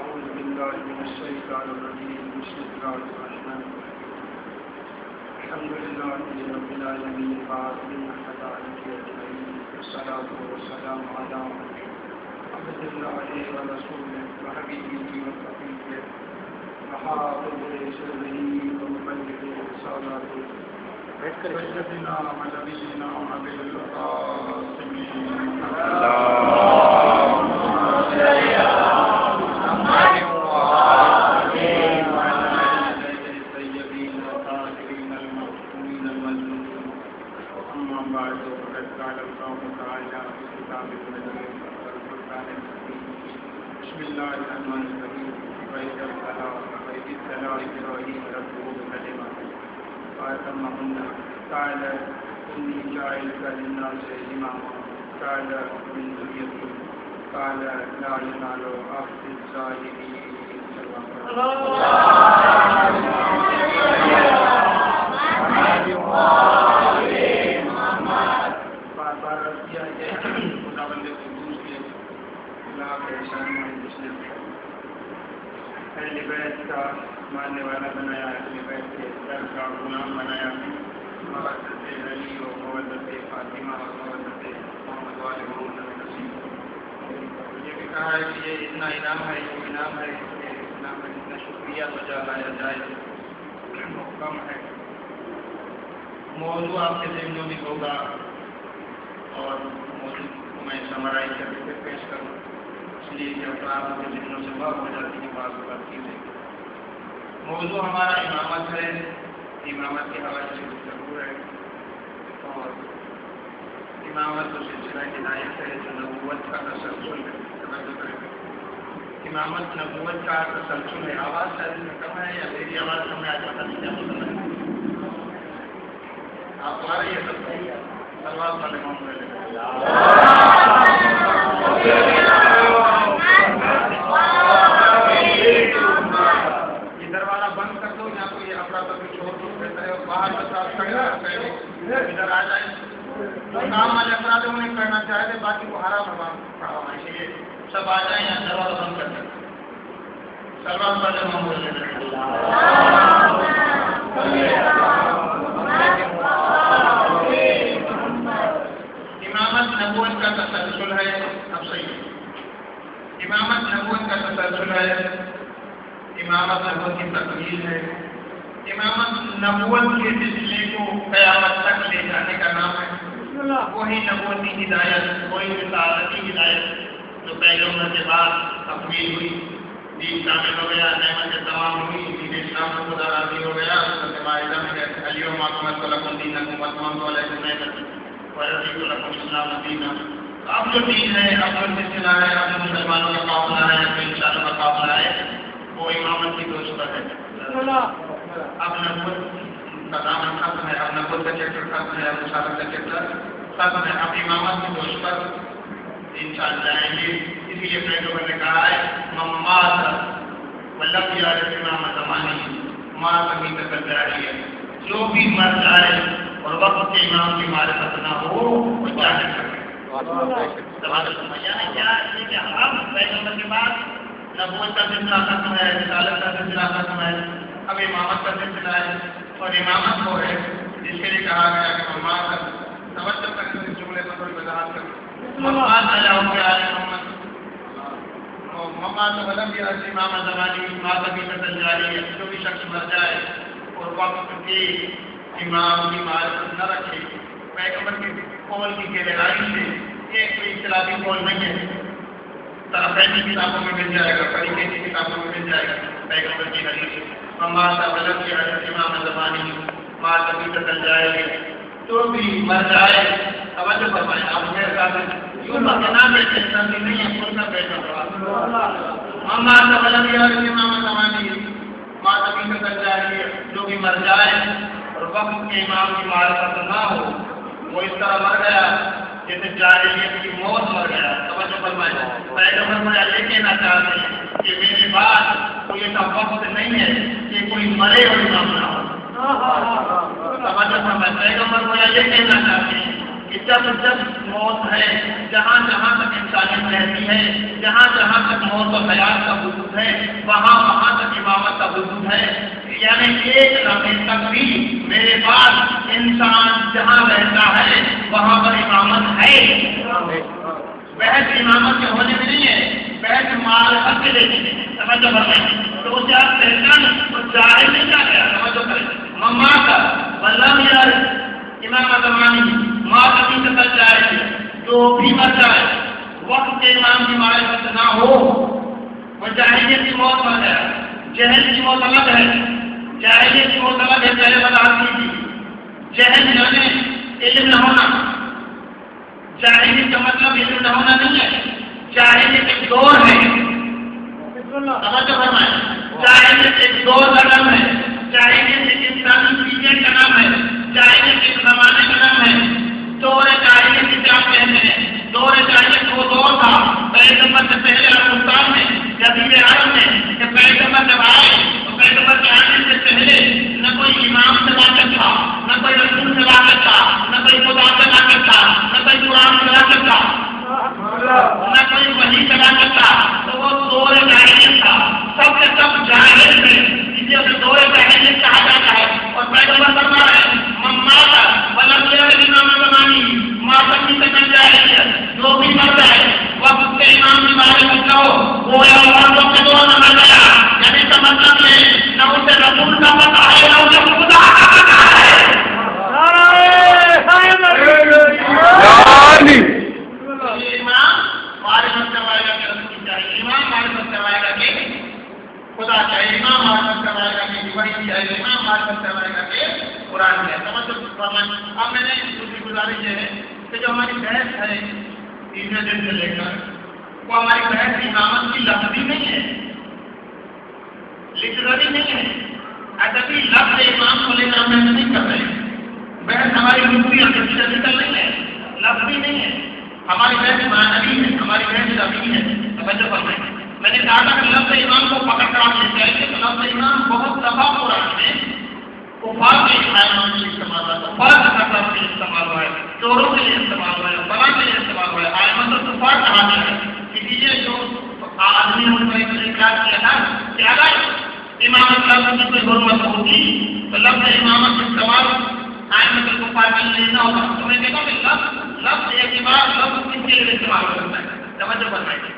أعوذ بالله من الشيطان الرجيم بسم الله الرحمن الرحيم الحمد لله رب العالمين العالمين كذلك أجمعين والصلاة والسلام على عبد الله ورسوله وحبيبه وصفيه وحافظ سره ومبلغ رسالته سيدنا ونبينا أبي القاسم بسم الله الرحمن الرحيم وإذ ابتلى إبراهيم ربه بكلمات فأتمهن قال إني جاعلك للناس إماما قال من ذريتي قال لا ينال عهد الظالمين اہل بیت کا ماننے والا بنایا، اہل بیت کے در کا غلام بنایا، محبت علی و محبت فاطمہ اور محبت محمد والے محمد نصیب. یہ بھی کہا ہے کہ یہ اتنا انعام ہے، یہ انعام ہے کہ انعام میں اتنا شکریہ بجا لایا جائے وہ کم ہے. موضوع آپ کے ذہنوں میں ہوگا اور موضوع کو میں سمرائز کر کے پیش کروں، اس لیے کہ افراد کے ذہنوں سے بات ہو جاتی ہے بعض بات کی ہے. موضوع ہمارا امامت ہے، امامت کے حوالے سے گفتگو ہے اور امامت تو سلسلہ ہدایت ہے جو نبوت کا تسلسل ہے. امامت نبوت کا تسلسل ہے. آواز شاید میں کم ہے یا میری آواز کم ہے؟ آج پتہ نہیں کیا ہوتا ہے. آپ تو آ رہی ہے سب سلوات والے معاملے دروازہ بند کر دو یا کوئی اپنا تک چھوڑ دو بہتر ہے. باہر بتا ادھر آ جائیں. جو کام والے افراد انہیں کرنا چاہتے باقی کو حرام حرام پڑا ہونا چاہیے. سب آ جائیں یا دروازہ بند کر دیں. سلوات والے معاملے امامت نبوت کا تسلسل ہے. اب صحیح ہے. امامت نبوت کا تسلسل ہے. امامت نبوت کی تکمیل ہے. امامت نبوت کے سلسلے کو قیامت تک لے جانے کا نام ہے. وہی نبوتی ہدایت، وہی رسالتی ہدایت جو پیغمبر کے بعد تکمیل ہوئی، دین کامل ہو گیا، نعمتیں تمام ہوئی، دین اسلام سے خدا راضی ہو گیا. سورۃ مائدہ میں کہتے ہیں الیوم اکملت لکم دینکم واتممت علیکم نعمتی ورضیت لکم الاسلام دینا. اب جو دین ہے، اب جو سلسلہ ہے، اب جو مسلمانوں کا قافلہ ہے، جو انسانوں کا قافلہ ہے، وہ امامت کی دوست پر ہے. اب نبوت کا دامن ختم ہے، اب نبوت کا چیپٹر ختم ہے، اب رسالت کا چیپٹر ختم ہے. اب امامت کی دوست پر انسان جائیں گے. اسی لیے پیغمبر نے کہا ہے ممات ولم یعرف امام زمانی ما کبھی تک جاری ہے. جو بھی مر جائے اور وقت کے امام کی معرفت نہ ہو وہ جاہل ہے. سوال سمجھا ہے کیا ہے کہ اب پیغمبر کے بعد نبوت کا سلسلہ ختم ہے، رسالت کا سلسلہ ختم ہے، اب امامت کا سلسلہ ہے. اور امامت وہ ہے جس کے لیے کہا گیا کہ ممات توجہ کر کے اس جملے پر تھوڑی وضاحت کریں. ممات علیہ محمد ممات ولم یعرف امام زمانی ما کبھی تک جاری ہے. جو بھی شخص مر جائے اور وقت کے امام کی معرفت نہ رکھے. پیغمبر کے قول کی گہرائی سے یہ کوئی اختلافی قول نہیں ہے. طرفین کی کتابوں میں مل جائے گا، فریقین کی کتابوں میں مل جائے گا. پیغمبر کی حدیث ممات ولم یعرف امام زمانی ما کبھی تک جاری ہے. جو بھی مر جائے توجہ فرمائیں. آپ میرے ساتھ یوں بتنا بیٹھے سبھی نہیں ہے کون سا بیٹھا ہوا. ممات ولم یعرف امام زمانی ما کبھی تک جاری ہے. جو بھی مر جائے اور وقت کے امام کی معرفت نہ ہو وہ اس طرح مر گیا جیسے جاہلیت کی موت مر گیا. توجہ فرمائیں. پیغمبر مجھے یہ کہنا چاہتے ہیں کہ میرے بعد کوئی ایسا وقت نہیں ہے کہ کوئی مرے اور امام نہ ہو. توجہ فرمائیں. پیغمبر مجھے یہ کہنا چاہتے ہیں کہ جب جب موت ہے، جہاں جہاں تک انسانیت رہتی ہے، جہاں جہاں تک موت و حیات کا وجود ہے، وہاں وہاں تک امامت کا وجود ہے. یعنی ایک لمحے تک بھی میرے پاس انسان جہاں رہتا ہے وہاں پر امامت ہے. بحث امامت کے ہونے میں نہیں ہے، بحث معرفت کے لیے سمجھو بتائیں. تو اسے آپ پہچان تو ظاہر نہیں کیا گیا، سمجھو کریں مما کا ولم یار امام زمانی ماں کبھی سے کل جائے، جو بھی مر جائے وقت کے امام کی معرفت نہ ہو وہ جاہلیت کی موت مر جائے. جہل کی موت الگ ہے، جاہلیت کی موت الگ ہے. پہلے وضاحت کی تھی. جہل یعنی علم نہ ہونا. جاہلیت کا مطلب علم نہ ہونا نہیں ہے. جاہلیت ایک دور ہے، توجہ فرمائیں. جاہلیت ایک دور کا نام ہے. جاہلیت ایک انسانی پیریڈ کا نام ہے. جاہلیت ایک زمانے کا نام ہے. دور جاہلیت جسے آپ کہتے ہیں، دور جاہلیت وہ دور تھا پیغمبر سے پہلے افغانستان میں جزیرے عرب میں کہ پیغمبر جب آئے تو پیغمبر کے آنے سے پہلے نہ کوئی امام سے واقف تھا، نہ کوئی رسول سے واقف تھا، نہ کوئی خدا سے واقف تھا، نہ کوئی قرآن سے واقف تھا، نہ کوئی وحی سے واقف تھا. تو وہ دور جاہلیت تھا. سب کے سب جاہل تھے، اسے دور جاہلیت کہا جاتا ہے. اور پیغمبر فرما ہے مما کا ولم یار امام زمانی ماں کبھی سے کل جائے، جو بھی مر جائے وقت کے امام کی معرفت نہ ہو وہ عورتوں کے دور میں مر گیا. یعنی اس کا مطلب یہ نہ اسے رسول کا پتہ ہے نہ اسے خدا کا پتہ ہے. امام معرفت کروائے گا کہ رسول چاہیے، امام معرفت کروائے گا کہ خدا چاہیے، امام معرفت کروائے گا کہ وحی چاہیے، امام معرفت کروائے گا کہ قرآن ہے. سمجھو فرمان. اب میں نے دوسری گزارش یہ ہے کہ جو ہماری بحث ہے تیسرے دن سے لے کر وہ ہماری بحث امامت کی لفظی نہیں ہے، لٹرری نہیں ہے. ادبی لفظ امام کو لے کر ہم ایسا نہیں کر رہے. بحث ہماری لفظی اور فزیکل نہیں ہے، لفظی نہیں ہے. ہماری بحث معنوی ہے، ہماری بحث لفظی ہے. توجہ فرمائیں. میں نے کہا تھا کہ لفظ امام کو پکڑ کر آپ لے جائیں گے تو لفظ امام بہت دفعہ قرآن میں کفار کے امام کے لیے استعمال ہوا ہے، کفار کے خلاف کے لیے استعمال ہوا ہے، چوروں کے لیے استعمال ہوا ہے، فلاں کے لیے استعمال ہوا ہے. آئمت الکفار کہا گیا ہے. اسی لیے جو آدمی نے انکار کیا تھا کہ اگر امامت لفظ کی کوئی حرمت ہوتی تو لفظ امامت استعمال آئمت الکفار کے لیے نہ ہوگا. تو میں کہتا ہوں کہ لفظ اعتبار لفظ کس کے لیے استعمال ہو سکتا ہے. توجہ فرمائیے.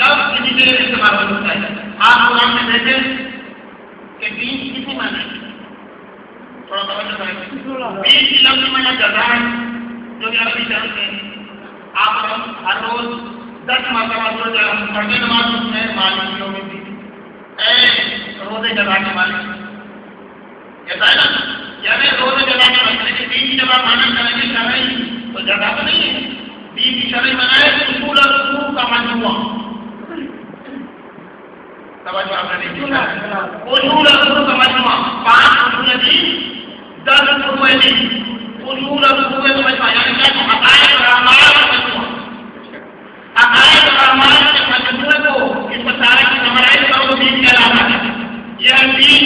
لفظ کسی کے لیے استعمال ہو سکتا ہے. آپ قرآن میں دیکھیں کہ دین کسی معنی ہے. تھوڑا توجہ کریں. دین کی لفظ معنی جزا ہے جو کہ عربی شرط ہے. آپ ہر روز 10 مرتبہ پڑھنے نماز پڑھتے ہیں مالک یوم الدین، اے روزے جزا کے مالک. کہتا ہے نا یعنی روزے جزا کے مالک. لیکن دین کی جب آپ معنی کریں گے شرعی تو جزا تو نہیں ہے. دین کی شرعی معنی ہے اصول اور رسوم کا مجموعہ. توجہ آپ نے نہیں کیا. اصول اور رسوم کا مجموعہ. 5 اصول دین، 10 رسوم دین. اصول اور رسوم کا مجموعہ یعنی کیا؟ عقائد اور اعمال کا مجموعہ. عقائد اور اعمال کے مجموعے کو اس مسائل کی سمرائی کرو تو دین کہلاتا ہے. یہ دین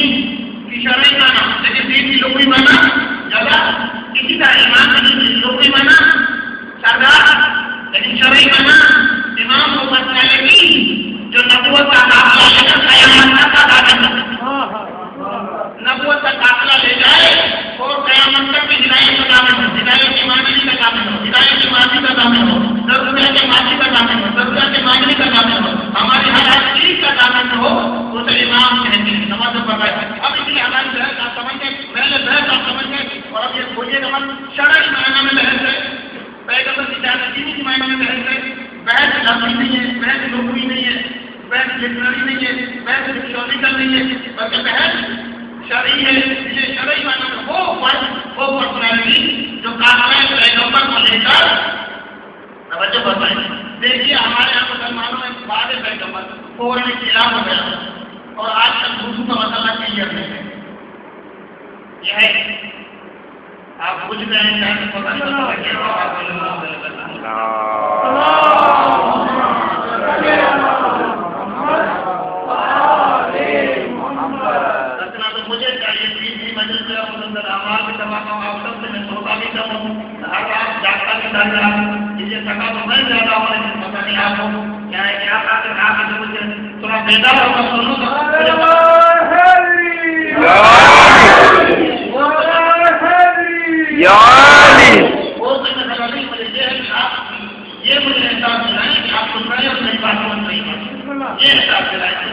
کی شرعی معنی. لیکن دین کی لغوی معنی جزا. کسی کا ایمان کی لغوی معنی سردار، لیکن شرعی معنی امام کو مسئلے کی جو نبوت کا داخلہ لے کر قیامت کا داخلہ نبوت کا داخلہ لے جائے اور قیامت تک کی ہدایت کا دامن ہو، ہدایت کی مانگنی کا دامن ہو، ہدایت کی مانگنی کا دامن ہو، ضرورت کے مانگنی کا دامن ہو، ضرورت کے مانگنی کا دامن ہو، ہماری ہر چیز کا دامن ہو اسے امام کہتے ہیں. نماز پڑھ رہے ہیں. اب اس لیے ہماری بحث آپ سمجھ گئے، میں نے بحث آپ سمجھ گئے. اور اب یہ بولیے کہ شرعی معنی میں بحث ہے، پیغمبر کی جانب دینی کی معنی میں بحث ہے. بحث لفظی نہیں ہے، بحث لغوی نہیں ہے، بحث لٹرری نہیں ہے، بحث ہسٹوریکل نہیں ہے، بلکہ بحث شرعی ہے. یہ شرعی معنی میں وہ پرسنالٹی جو کافر پیغمبر کو لے کر توجہ فرمائیں. دیکھیے ہمارے یہاں مسلمانوں میں بعد پیغمبر فوراً خلاف ہو گیا اور آج تک دوسروں کا مسئلہ کلیئر نہیں ہے. یہ ہے آپ پوچھ رہے ہیں کیا پتہ نہیں تو مجھے چاہیے 3 مجلس میں اندر آواز بھی کرواتا ہوں. آپ سب سے میں سوتا بھی کروں، ہر رات جاگتا کے ساتھ یہ سکا تو میں زیادہ ہوں لیکن پتہ نہیں آپ کو کیا ہے کہ آپ آ کے مجھے تھوڑا بیدار ہوگا سنو یہ مجھے احساس دلائیں کہ آپ سن رہے ہیں اور میری بات سمجھ رہی ہیں یہ احساس دلائیں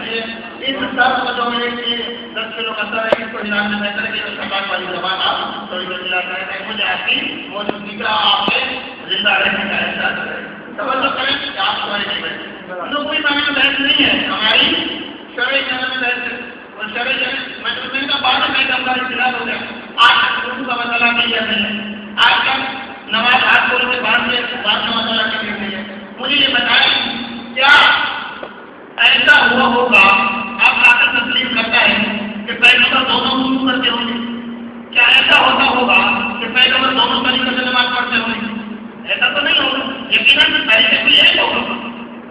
اس سب کو جو ہے کہ 10 کلو مسئلہ ہے اس کو ہلانے میں بہتر ہے کہ سبان والی زبان آپ تھوڑی دیر ملا کریں کہ مجھے آپ کی موجودگی کا آپ سے زندہ رہنے کا احساس ہے توجہ کریں کہ آپ سمجھ نہیں بیٹھے تو کوئی معنی بحث نہیں ہے ہماری شرعی جانب میں بحث ہے اور شرعی جانب میں کا بعد میں کا ہمارا اختلاف ہو گیا آج شروع کا مسئلہ نہیں ہے آج کل نماز ہاتھ کھول کے بعد کا مسئلہ نہیں ہے مجھے یہ بتائیں کیا ایسا ہوا ہوگا آپ آ کر تسلیم کرتا ہے کہ پیغمبر دونوں وضو کرتے ہوں گے کیا ایسا ہوتا ہوگا کہ پیغمبر دونوں طریقے سے نماز پڑھتے ہوں گے ایسا تو نہیں ہوگا یقیناً طریقے کوئی ایسا ہوگا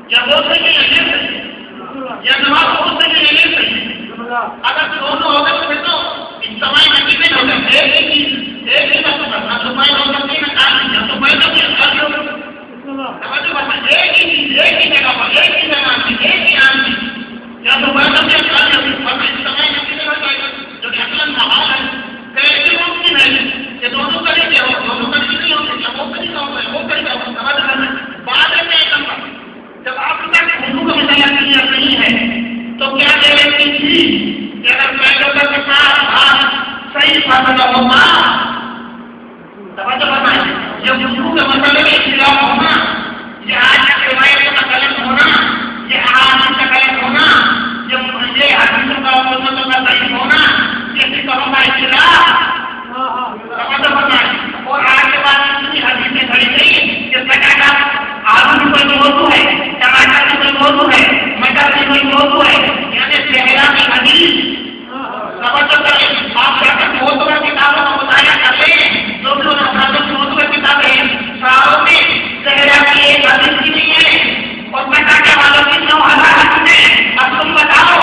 کیا وہ صحیح ہے یا نہیں صحیح یا نماز وہ صحیح ہے یا نہیں صحیح اگر دونوں ہو گئے تو پھر تو اجتماعی نتیجے ہو گئے ایک ہی چیز ایک ہی بات کرنا تو میں ہو سکتی ہے کام نہیں تو میں تو خالی ہو ایک ہی چیز ایک ہی جگہ پر ایک ہی جگہ ایک ہی آدمی یا تو میں تو خالی ہوگی اجتماعی نتیجے ہو جائے گا جو کہ اصل ماحول ہے ایسے ممکن ہے کہ دونوں طریقے ہو دونوں طریقے نہیں ہوتے یا وہ طریقہ ہوتا ہے وہ طریقہ ہوتا ہے سمجھ رہے ہیں بعد میں ایک نمبر جب آپ کا اردو کا مسئلہ کلیئر نہیں ہے تو کیا گارنٹی تھی کہ اگر پیغمبر کے پاس بات صحیح فیصلہ ہوگا توجہ بتائیں یہ اردو کے مسئلے میں اختلاف ہونا یہ آج کی روایت کا غلط ہونا یہ احادیث کا غلط ہونا یہ حدیثوں کا سنتوں کا صحیح ہونا یہ فقہوں کا اختلاف توجہ بتائیں اور آج کے بعد اتنی حدیثیں کھڑی گئی کہ سکا آلو بھی کوئی موضوع ہے ٹماٹر بھی کوئی موضوع ہے مٹر بھی کوئی موضوع ہے یعنی چہرہ کی حدیث توجہ کریں آپ جا کر موضوع کتابوں کا مطالعہ کر لیں جو بھی ان موضوع کتابیں ساروں میں چہرہ کی ایک حدیث بھی نہیں ہے اور پٹاخے والوں کی 9,000 حدیثیں اب تم بتاؤ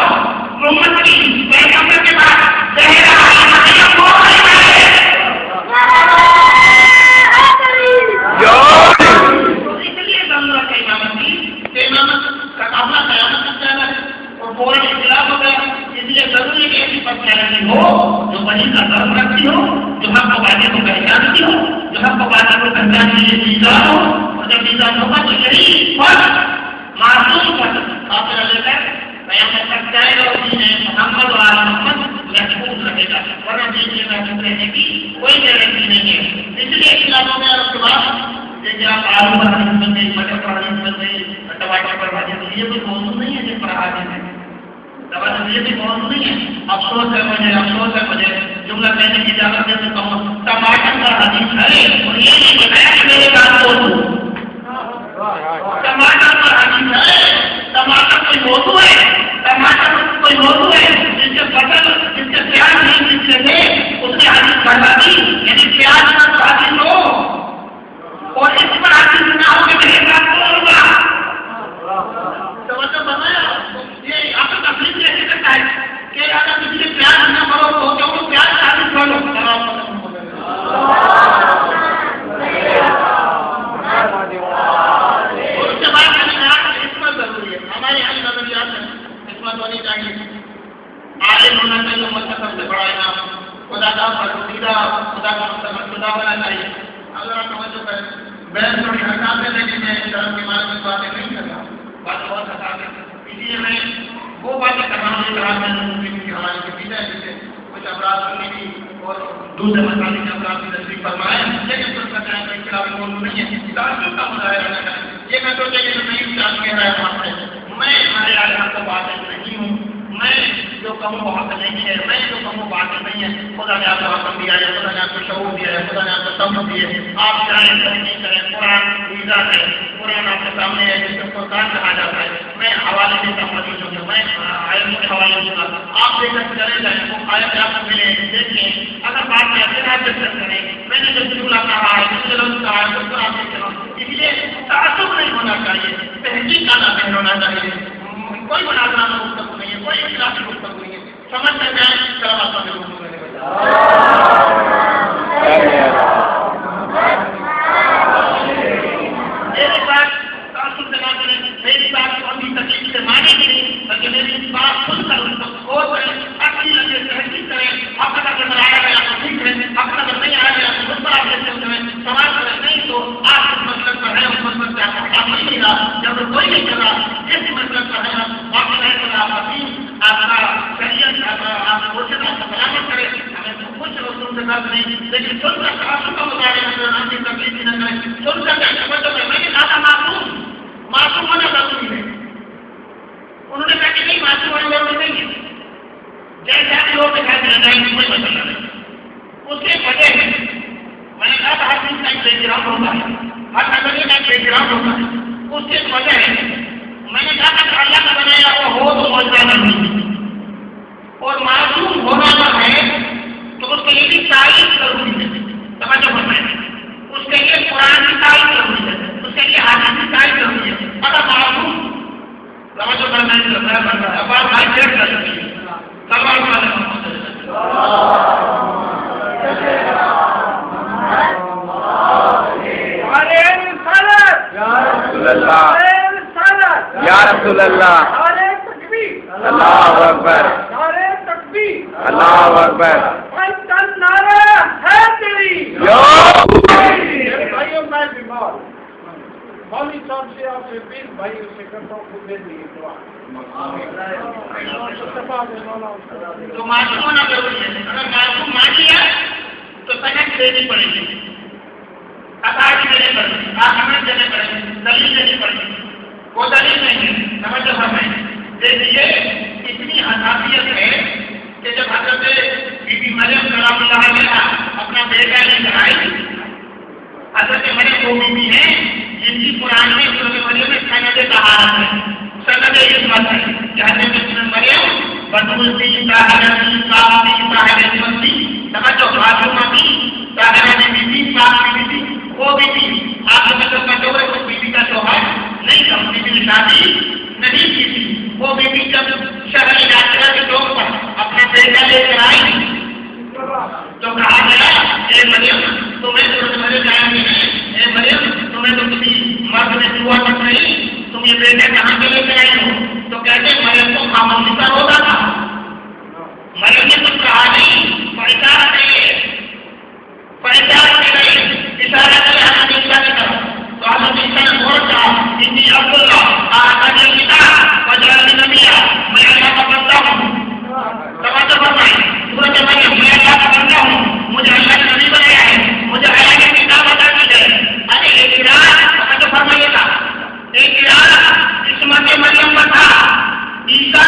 محمد کی پیغمبر کے بعد چہرہ جو بڑی کا درد رکھتی ہو جو ہم کو باتیں کو پہچانتی ہو جو ہم کو باتیں کو پہچاننے کے لیے میزان ہو اور جب میزان ہوگا تو یہی فرق معصوم فرق آپ لے کر قیامت تک جائے گا اور محمد و آل محمد محفوظ رہے گا ورنہ دین میں محفوظ رہنے کی کوئی گارنٹی نہیں ہے اس لیے خلافوں میں آپ کے بعد یہ کہ آپ آلو پر حدیث بن گئی مٹر پر حدیث بن گئی ٹماٹر پر حدیث یہ کوئی موضوع نہیں ہے جس پر حدیث ہے یہ بھی موضوع نہیں ہے افسوس ہے مجھے جملہ کہنے کی اجازت دے سکتا ہوں ٹماٹر کا حدیث ہے اور یہ نہیں بتایا کہ میرے بات موضوع ٹماٹر کا حدیث ہے ٹماٹر کوئی موضوع ہے ٹماٹر کوئی موضوع ہے جس کے فصل جس کے پیاز نہیں جس سے تھے اس نے حدیث بڑھا دی یعنی پیاز کا حدیث ہو اور اس پر حدیث نہ ہو کہ میرے بات کو ہوگا توجہ بنایا یہ آپ کا تفریح کیسے کرتا ہے کہ اگر کسی نے پیار نہ کرو تو کیوں وہ پیار شادی کر لو اس کے بعد عصمت ضروری ہے ہمارے یہاں نظریات میں عصمت ہونی چاہیے عالم ہونا چاہیے امت کا سب سے بڑا انعام خدا کا پسندیدہ خدا کا مستقبل خدا ہونا چاہیے اگر آپ توجہ کریں بہن تھوڑی ہٹا دیں لیکن میں شرم کے بارے میں باتیں نہیں کر رہا بات بہت ہٹا دیں اس لیے میں وہ باتیں کر رہا ہوں کہا میں نے کی ہماری کتنی ہے جسے کچھ افراد کرنے کی اور دوسرے مسائل کے افراد کی تصدیق فرمائے لیکن سوچنا چاہیں کہ خلاف موضوع نہیں ہے تعصب کا مظاہرہ نہ کریں یہ میں سوچا کہ نہیں چاہ کہہ رہا ہے وہاں سے میں ہمارے عالم کو باتیں نہیں ہوں میں جو کہوں وہ حق نہیں ہے میں جو کہوں باتیں نہیں ہے خدا نے آپ کو حکم دیا ہے خدا نے آپ کو شعور دیا ہے خدا نے آپ کو سمجھ دی ہے آپ چاہیں کریں نہیں کریں قرآن ویزا ہے قرآن آپ کے سامنے ہے جس کو قرآن کہا جاتا ہے میں حوالے دیتا ہوں مزید ہوں میں آئے کے حوالے دوں گا آپ دیکھ کر چلے جائیں وہ آئے آپ کو ملے دیکھیں اگر بات میں اپنے آپ ڈسکس کریں میں نے جو جملہ کہا ہے جو لفظ کہا ہے اس کو آپ دیکھ رہا ہوں اس لیے تعصب نہیں ہونا چاہیے تحقیق کا ذہن ہونا چاہیے کوئی مناظرہ میں گفتگو نہیں ہے کوئی اختلافی گفتگو نہیں ہے سمجھ کر جائیں چلو آپ کا گفتگو کرنے بات سن کر اس کو غور کریں، اچھی لگے تحقیق کریں، اب تک اگر آیا گیا تو ٹھیک ہے، اب تک اگر نہیں آیا گیا تو دوسرا آپ جیسے سوال کریں، نہیں تو آپ اس مطلب پر ہے، اس مطلب سے آپ کو کام نہیں ملا، جب کوئی نہیں کر رہا اس مطلب پر ہے واقع ہے تو آپ حکیم آپ کا شریعت آپ مرشد آپ کو سلامت کرے، ہمیں کچھ رسول سے درد نہیں، لیکن سن کر آپ کا مطالعہ نہ کی تکلیف نہ کریں، سن کر میں نے کہا معصوم ہونا ضروری ہے، انہوں نے کہا کہ نہیں معصوم ہونا ضروری نہیں ہے، جیسے آپ لوگ دکھائی دے رہے ہیں کوئی مسئلہ نہیں، اس کی وجہ ہے میں نے کہا ہر چیز کا ایک بیک گراؤنڈ ہوتا ہے، ہر نظریے کا ایک بیک گراؤنڈ ہوتا ہے، اس کی ایک وجہ ہے، میں نے کہا کہ اللہ کا بنایا وہ ہو تو موجودہ نہیں، اور معصوم ہونا جو ہے تو اس کے لیے بھی تعریف ضروری ہے، توجہ فرمائیں، اس کے لیے قرآن کی تعریف ضروری ہے، اس کے لیے حدیث کی تعریف ضروری ہے، اگر معصوم توجہ کرنا ہے اب آپ بھائی چیک کر سکتے ہیں یا رسول اللہ اللہ اکبر اللہ اکبر مولوی صاحب سے آپ سے پیر بھائی سے کرتا ہوں خود دے دیجیے دعا تو معصوم ہونا ضروری ہے، اگر معصوم مان لیا تو سند دینی پڑے گی، عطائی دینے پڑے گی، آخرت دینے پڑے گی، دلیل دینی پڑے گی، وہ دلیل نہیں ہے، سمجھو ہمیں دیکھیے اتنی حساسیت ہے کہ جب حضرت بی بی مریم سلام اللہ علیہا اپنا بیٹا لے کر آئی، حضرت مریم وہ بی بی ہیں جن کی قرآن میں سورۃ مریم میں سند طہارت ہے، سند عصمت ہے کہ حضرت مریم بدولتی طاہرتی صافی طاہرتی سمجھو معصومہ تھی، طاہرہ بی بی پاک بی بی وہ بی بی آپ کو مطلب کا جو ہے اس بی بی کا شوہر نہیں تھا، بی بی شادی نہیں کی تھی، وہ بی بی جب شہر یاترا کے طور پر اپنا بیٹا لے کر آئی تو کہا گیا اے مریم تمہیں سورۃ مریم جائیں گے، اے مریم تمہیں تو کسی مرد نے دعا تک نہیں، تم یہ بیٹا کہاں سے لے کر آئی ہو؟ تو کہتے مریم کو خاموشی کا روتا تھا، مریم نے کچھ کہا نہیں، اشارہ نہیں اشارہ کیا عیسیٰ کی طرف، تو حضرت عیسیٰ نے بہت کہا انی عبداللہ آتانی الکتاب وجعلنی نبیا، میں اللہ کا بندہ ہوں، توجہ فرمائیں سورۃ مریم میں اللہ کا بندہ ہوں، مجھے اللہ نے نبی بنایا ہے، مجھے اللہ کی کتاب عطا کی ہے، ارے ایک راز توجہ فرمائیے گا، ایک راز عصمت مریم کا تھا، عیسیٰ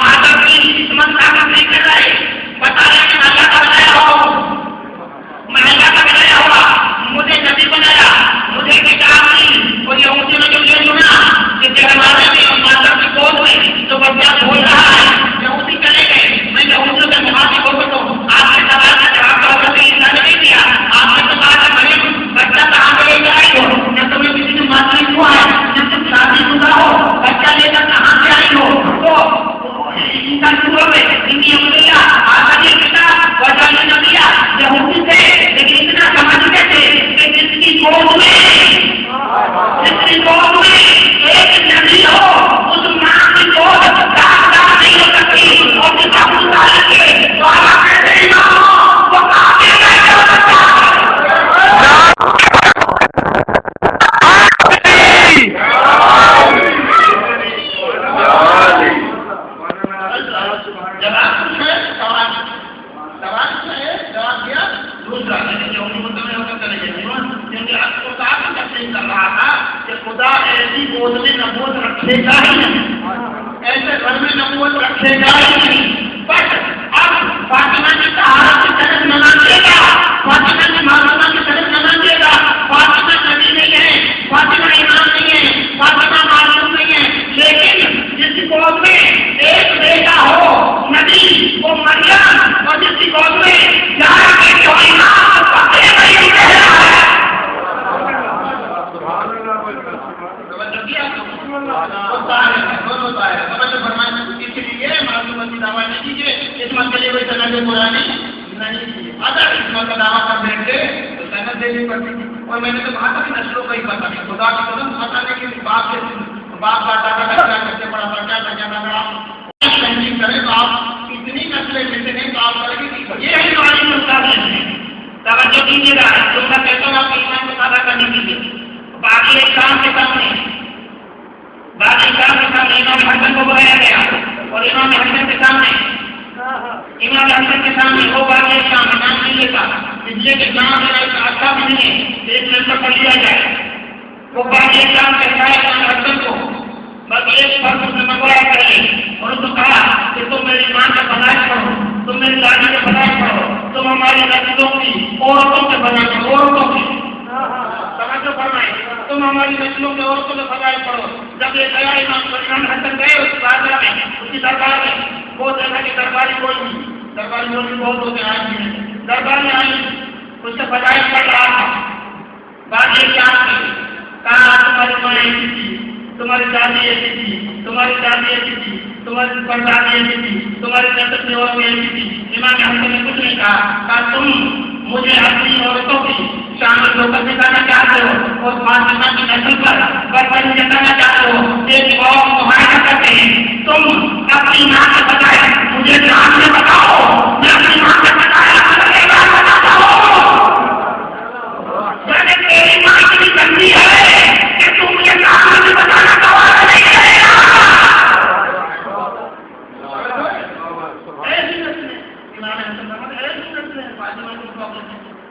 مادہ کی عصمت کا عمل نہیں کر رہے، بتا رہے کہ اللہ کا بنایا ہو، میں اللہ کا بنایا ہوا، مجھے نبی بنایا، مجھے کتاب دی، اور یہودیوں نے جو یہ سنا کہ جہنم میں اور مادہ کی گود میں تو بچہ بول رہا ہے، یہودی چلے گئے، میں یہودیوں کے مخاطب ہو سکتا ہوں، آپ کے سوال کا جواب تو حضرت عیسیٰ نے نہیں دیا، آپ نے تو کہا کہ مریم بچہ کہاں سے لے کر آئی ہو، نہ تمہیں کسی نے معلوم ہوا ہے، نہ تم شادی شدہ ہو، بچہ لے کر کہاں سے آئی ہو، تو عیسیٰ شروع میں انی عبداللہ آتانی الکتاب وجعلنی نبیا، یہودی تھے لیکن اتنا سمجھتے تھے کہ جس کی گود میں ایک نبی ہو اس ماں کی گود داغدار نہیں ہو سکتی، اور جس ابو طالب کے تو آپ کہتے ہیں وہ کافی نہیں ہو سکتا۔ خدا ایسی گود میں نبوت رکھے گا ہی نہیں، ایسے گھر میں نبوت رکھے گا ہی نہیں، بس اب فاطمہ کی طہارت کی طرف نہ مانگے گا، فاطمہ کی معصومہ کی طرف نہ مانگے گا، فاطمہ نبی نہیں ہے، فاطمہ امام نہیں ہے، فاطمہ معصوم نہیں ہے، لیکن جس کی گود میں ایک بیٹا ہو نبی وہ مریم، اور جس کی گود میں 11 بیٹے ہو امام اس لیے معلومات کی دعویٰ نہیں کیجیے، اس مسئلے میں سند قرآنی نہیں کیجیے، اگر اس کا دعویٰ کر بیٹھے تو سند دینی پڑتی تھی، اور میں نے تو کہا تھا کہ نسلوں کا ہی پتا نہیں، خدا کی قسم پتا نہیں کہ باپ کا دادا کیا کرتے پڑا تھا، کیا مسئلے ملتے ہیں تو آپ ترقی کی کریں. یہ ہے ہماری مسئلہ. توجہ کیجیے گا، جو میں کہتا ہوں آپ کے ایمان کو تازہ کرنے کے لیے. باقی احکام کے سامنے امام حسن کو بلایا گیا اور امام حسن کے سامنے وہ باقی احکام امام نہیں لیتا، اس لیے کہ کام اچھا بھی نہیں ہے ایک ممبر کر لیا جائے. وہ باقی احکام کہتا ہے امام حسن کو بس ایک فرق اس نے منگوایا کریے اور اس کو کہا کہ تم میری ماں کا فضائل پڑھو، تم میری دادی کے فضائل پڑھو، تم ہماری نسلوں کی عورتوں کے فضائل پڑھو، عورتوں کی توجہ فرمائے، تم ہماری نسلوں کے عورتوں کے فضائل پڑھو. جب یہ گیا امام حسن گئے اس بادشاہ میں، اس کی دربار میں، وہ دیکھا کہ درباری بول بھی بہت ہوتے ہیں آج بھی. دربار میں آئی اس سے فضائل پڑھ رہا تھا. بات یہ کیا کہا تمہاری ماں ایسی تھی، تمہاری دادی ایسی تھی، تمہاری دادی ایسی تھی، تمہاری پردادی ایسی تھی، تمہاری نسل کی عورتیں ایسی تھی. امام حسن نے کچھ نہیں کہا تم مجھے اپنی عورتوں کی شامل ہو کر دکھانا چاہتے ہو اور فاطمہ کی نسل پر برتری جتانا چاہتے ہو. ایک اور معاہدہ کرتے ہیں، تم اپنی ماں سے بتائے مجھے نام سے بتاؤ، میں اپنی ماں سے بتایا بتاتا ہوں. تیری ماں کی گندی ہے کہ تم مجھے نام سے بتانا گوارا نہیں کرے گا.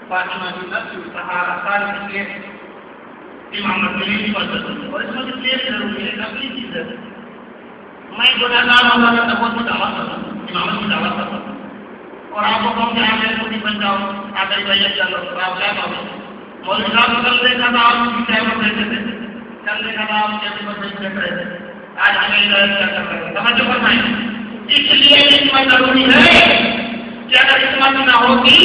فاطمہ کی نسل سہارا سال کے لیے امامت نہیں پڑھ سکتے اور اس میں کلیئر ضروری ہے. اگلی چیز ہے میں گناہگار ہوگا تو نبوت کی دعوت کرتا ہوں، امامت کی دعوت کرتا ہوں اور آپ کو کہوں کہ آپ میرے خود ہی بن جاؤ، آپ میری بیعت کر لو تو آپ کیا کہو گے؟ مولوی صاحب کل دیکھا تھا آپ کی قیامت دیتے تھے، کل دیکھا تھا آپ کیسے بچے دیکھ رہے تھے، آج ہمیں ہدایت کیا کر رہے ہیں. توجہ فرمائیں. اس لیے حکمت ضروری ہے کہ اگر حکمت نہ ہوتی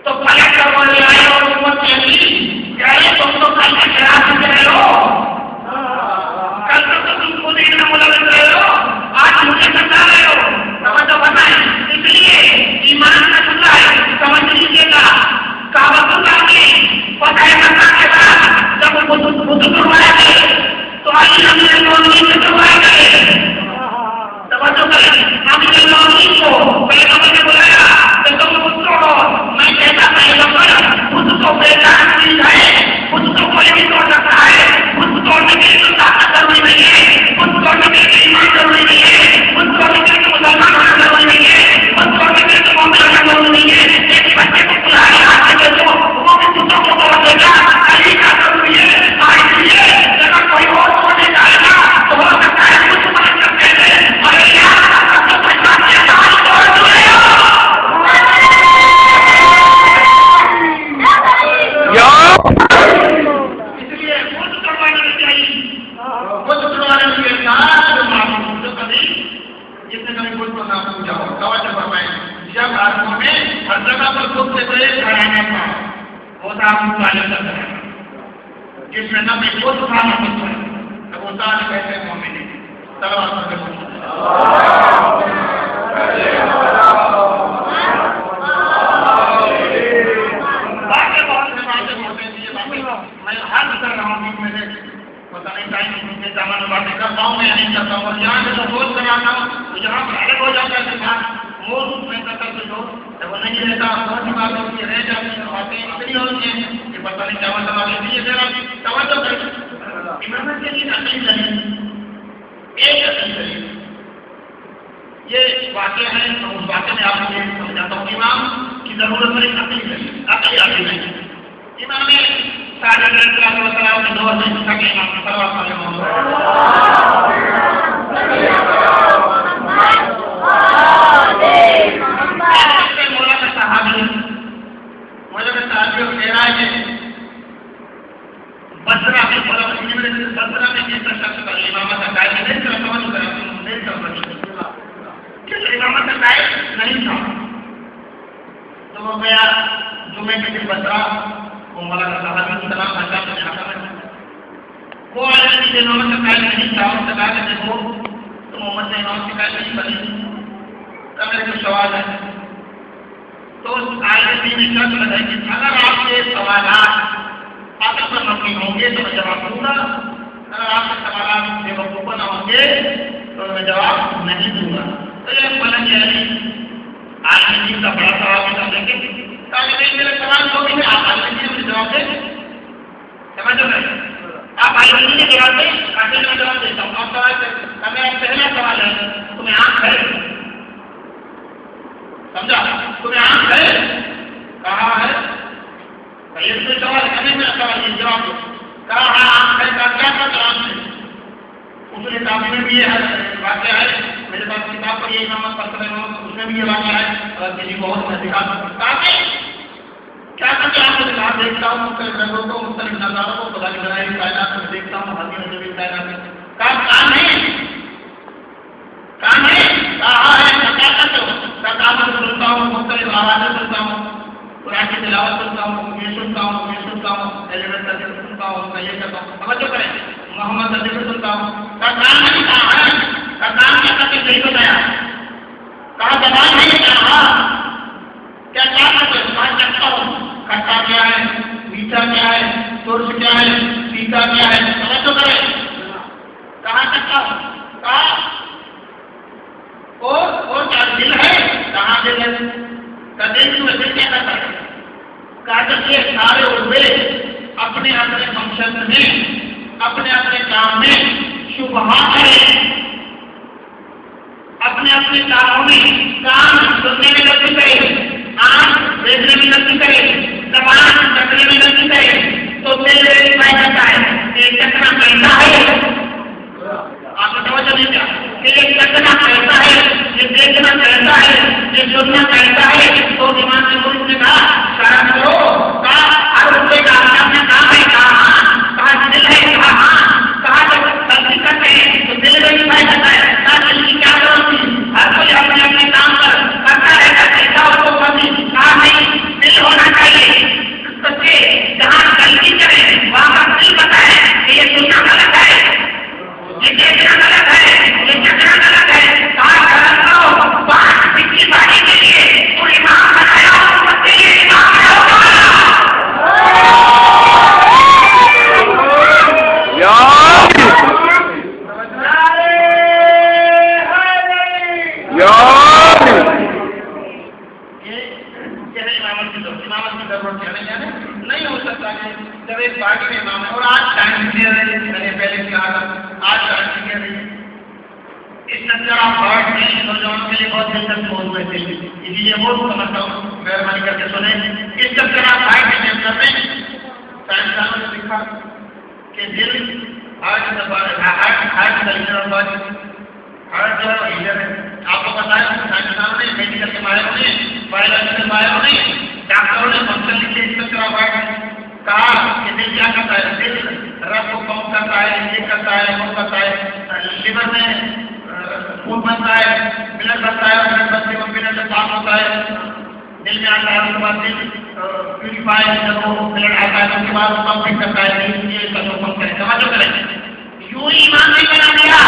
تو پلٹ کر بولے آئے اور حکومت کہہ تم تو کل کا شراب سے رہے ہو، کل تو تم خود اتنا ملوث رہے ہو، آج مجھے سمجھا رہے ہو. توجہ بتائیں. اس لیے ایمان کا سننا ہے، سمجھ لیجیے گا. کعبۃ اللہ کی فتح مکہ کے بعد جب بت کروایا گئے تو علی امیر المومنین سے کروایا گئے. توجہ کریں. امیر المومنین کو پیغمبر نے بلایا کہ تم بت توڑو. میں کہتا پیغمبر بت تو بے جان چیز ہے، بت تو کوئی بھی توڑ سکتا ہے، بت توڑنے کے لیے طاقت ضروری نہیں ہے، بت توڑنے کے لیے ایمان ضروری نہیں ہے، بت توڑنے کے لیے مسلمان ہونا ضروری نہیں ہے، بت توڑنے کے لیے مومن ہونا ضروری نہیں ہے. ایک بچے کو بلایا ہاتھ میں دو، وہ بھی بتوں کو توڑ دے گا. علی کا ضروری ہے. آج لیے اگر کوئی اور توڑنے جائے گا تو ہو سکتا ہے کچھ بات کرتے ہیں اور جب آدموں میں ہر جگہ پر خود سے کوئی گھرانا تھا وہ تھا مطالعہ کا گھرانا جس میں نہ بھی خود تھا نہ خود تھا. اب وہ سارے کہتے ہیں مومن تلوار پر باقی بہت سے باتیں ہوتے ہیں. میں حل کر رہا ہوں کہ میرے پتہ نہیں ٹائم کے زمانے میں باتیں کرتا ہوں میں نہیں کرتا ہوں اور جہاں سے تو سوچ کر آتا ہوں تو جہاں پر الگ ہو جاتا ہے بات میں کرتا تو جو وہ نہیں رہتا بہت سی بات ہوتی ہے رہ جاتی ہیں باتیں اتنی ہوتی ہیں کہ پتہ نہیں کیا مطلب آگے یہ میرا توجہ کر امامت کے لیے اصلی دلیل ایک اصلی دلیل یہ واقعہ ہے. اس واقعے میں آپ کو سمجھاتا ہوں امام کی ضرورت پر ایک اصلی دلیل اصلی آتی نہیں. امام نے سارے وسلام کے دور میں سکے امام نہیں تھا تو وہ گیا جمعے کے دن بسرا وہ مولانا صاحب السلام حضرت نے حاصل وہ آیا کہ امامت کا قائل نہیں تھا اور کہا کہ دیکھو تو محمد نے امام کی قائل نہیں بنی. تو میرے کو سوال ہے تو اس آیت میں شرط ہے کہ اگر آپ کے سوالات آپ پر مبنی ہوں گے تو میں جواب دوں گا، اگر آپ کے سوالات بے وقوف نہ ہوں گے تو میں جواب نہیں دوں گا. تو یہ ملن جائے آج میں کا بڑا سوال ہوتا ہے لیکن تاکہ میرے سوال کو بھی آپ آج میں جواب دیں سمجھ رہے ہیں آپ آئی کے جواب دیں کافی میں جواب دیتا ہوں اور سوال کا میرا پہلا سوال ہے تمہیں آنکھ ہے سمجھا تمہیں آنکھ ہے کہا ہے یہ کوئی سوال ہے کبھی میرا سوال یہ جواب دو کہا آنکھ ہے کا کیا تھا جواب ہے اس نے کافی میں بھی یہ واقعہ ہے میرے پاس کتاب پر یہ امامت پڑھ رہے ہوں اس میں بھی یہ واقعہ ہے اور کسی بہت میں دکھا کافی کیا کرتے آپ کو دکھا دیکھتا ہوں مختلف رنگوں کو مختلف نظاروں کو خدا کی بنائی کائنات میں دیکھتا ہوں حقیقت میں بھی کائنات کام نہیں کام ہے کہا ہے کیا کرتے ہو کتابیں سنتا ہوں مختلف آوازیں سنتا ہوں قرآن کی تلاوت سنتا ہوں یہ سنتا ہوں یہ سنتا ہوں ایلیمنٹ کا ذکر سنتا ہوں میں یہ کرتا ہوں توجہ کریں محمد کا ذکر سنتا ہوں کا کام نہیں کہا ہے کا کام کیا کرتے صحیح بتایا کہا زبان نہیں کہا کیا کیا کرتے زبان کرتا ہوں کھٹا کیا ہے میٹھا کیا ہے ترش کیا ہے پھیکا کیا ہے توجہ کریں کہاں کرتا ہوں کہا اور کیا دل ہے کہاں دل ہے کا دل میں دل کیا کرتا ہے کہا یہ سارے عضوے اپنے اپنے فنکشن میں اپنے اپنے کام میں شبہات کرے اپنے اپنے کاموں میں کام سننے میں لگتی کرے آنکھ دیکھنے میں لگتی کرے زبان چکنے میں لگتی کرے تو دل ویریفائی کرتا ہے کہ چکنا کیسا ہے آپ کو توجہ نہیں کیا کہ یہ چکنا کیسا ہے یہ دیکھنا کیسا ہے یہ سننا کیسا ہے تو ایمان نے ملک نے کہا شرم کرو کہا ہر روپے کا اپنا کام ہے کہا دل ہے کہا جب غلطی کرتے ہیں تو دل ویریفائی کرتا ہے کہا دل کی کیا ضرورت تھی ہر کوئی اپنے اپنے کام پر کرتا رہتا کیسا اس کو کبھی کہا نہیں دل ہونا چاہیے سچے جہاں غلطی کرے وہاں پر دل بتائے کہ یہ سننا غلط ہے یہ دیکھنا غلط ہے یہ چکنا غلط ہے کہا غلط کرو بات پچھلی باری کے لیے تو امام بنایا اور بچے یہ امام نہیں ہو سکتا ہے جب ایک پارٹی میں امام ہے اور آج ٹائم کلیئر ہے میں نے پہلے کہا تھا آج ٹائم کلیئر ہے اس نظر پارٹ میں نوجوانوں کے لیے بہت دلچسپ موضوع ہے اسی لیے وہ سمجھتا ہوں مہربانی کر کے سنیں اس نظر پارٹ کے چیپٹر میں سائنسدانوں نے لکھا کہ دل ہارٹ جو ہے ہیلر ہے آپ کو پتا ہے سائنسدانوں نے میڈیکل کے ماہروں نے بایولوجیکل ماہروں نے ڈاکٹروں نے فنکشن لکھے اس طرح کہا کہ دل کیا کرتا ہے دل رب کو پمپ کرتا ہے انجیکٹ کرتا ہے وہ کرتا ہے لیور میں خون بنتا ہے بلڈ بنتا ہے اور بلڈ بنتے ہوئے بلڈ سے صاف ہوتا ہے دل میں آتا ہے اس کے بعد دل پیوریفائی جب وہ بلڈ آتا ہے اس کے بعد وہ پمپ کرتا ہے یہ سب پمپ کرے سمجھو کریں یوں ہی ایمان نہیں بنا دیا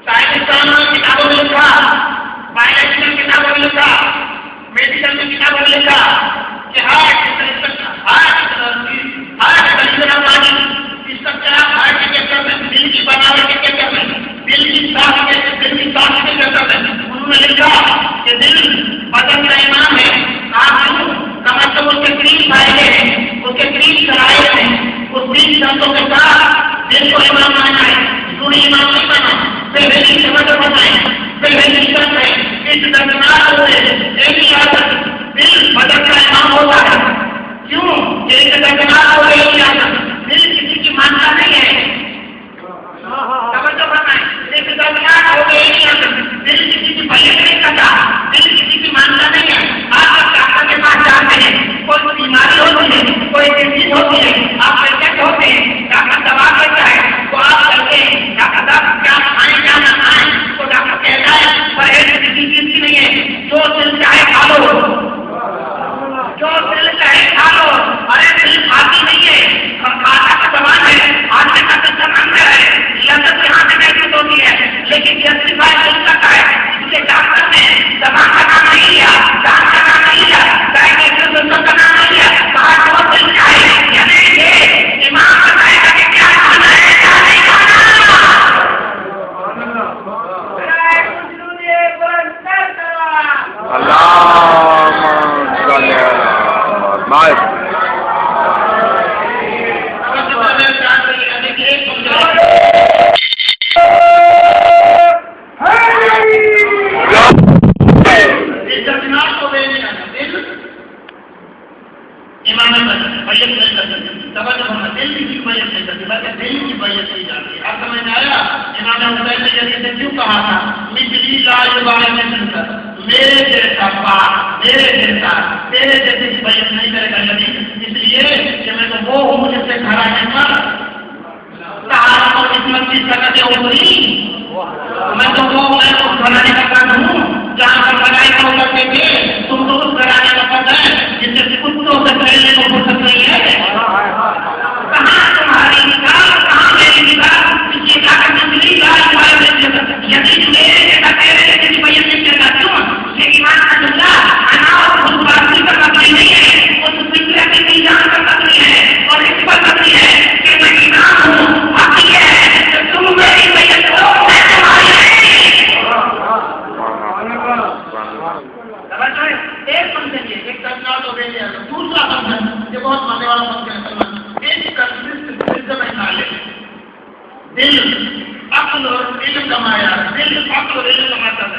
سائنسدانوں نے کتابوں میں لکھا بایولوجیکل کتابوں میں لکھا میڈیکل میں کتابوں میں لکھا کہ ہارٹ کے چکر میں دل کی بناوٹ کے چکر میں دل کی سانس کے چکر میں انہوں نے لکھا کہ دل بدن کا امام ہے آپ کم از کم اس کے 3 فائدے ہیں اس کے 3 شرائط ہیں اس 3 شرطوں کے ساتھ دل کو امام مانا ہے کیوں امام نہیں بنا پہلی سمجھ بتائیں پہلی شرط ہے اس درمیان ہوئے ایک عادت دل بدن کا امام ہوتا ہے کیوں ایک درمیان ہوئے ایک عادت دل کسی کی مانتا نہیں ہے توجہ بتائیں ایک درمیان ہوئے ایک عادت دل کسی کی بھلے نہیں کرتا دل کسی کی مانتا نہیں ہے آپ ڈاکٹر کے پاس جاتے ہیں کوئی بیماری ہوتی ہے کوئی ڈیزیز ہوتی ہے آپ پیشنٹ ہوتے ہیں ڈاکٹر دوا کرتا ہے تو آپ کرتے ہیں ڈاکٹر کیا کھائیں کیا نہ کھائیں تو ڈاکٹر کہتا ہے پرہیز کسی چیز کی نہیں ہے جو دل چاہے کھا لو جو دل چاہے کھا لو ارے دل کھاتی نہیں ہے کھاتا کا زبان ہے آنے کا چکر اندر ہے لذت یہاں سے محسوس ہوتی ہے لیکن جسٹیفائی نہیں کرتا ہے اس لیے ڈاکٹر نے زبان کا نام نہیں لیا دان کا نام نہیں لیا ڈائریکٹر کا نام نہیں لیا کہا جو دل چاہے یعنی یہ امام بتائے گا کہ کیا کھانا ہے کیا نہیں کھانا کہا تھا مثلی لا یباہ میرے جیسا پاک میرے جیسا تیرے جیسے بیعت نہیں کرے گا نبی، اس لیے کہ میں تو وہ ہوں جس سے گھرانے پر طہارت اور عصمت کی سکتے اتری، میں تو وہ میں اس گھرانے کا فرد ہوں جہاں پر ملائکہ اترتے تھے، تم تو اس گھرانے کا فرد ہے جن سے کتوں سے کھیلنے کو فرصت نہیں ہے۔ کہاں تمہاری نکاح، کہاں میری نکاح؟ اس کی طاقت ملی یدی میرے جیسا تیرے جیسی بیعت نہیں کرنا کیوں؟ یہ ایمان کا جملہ انا اور خود بازی کا قدر نہیں ہے، اس فکر کی میزان کا قدر ہے اور اس پر قدر ہے کہ میں ایمان ہوں، حقیقت ہے کہ تم میری بیعت کرو میں تمہاری نہیں۔ ایک فنکشن یہ ایک تجربہ تو دے دیا، دوسرا فنکشن یہ بہت مانے والا فنکشن ہے، ایک کنسسٹنٹ دل عقل اور علم کا معیار، دل عقل اور علم کا معیار،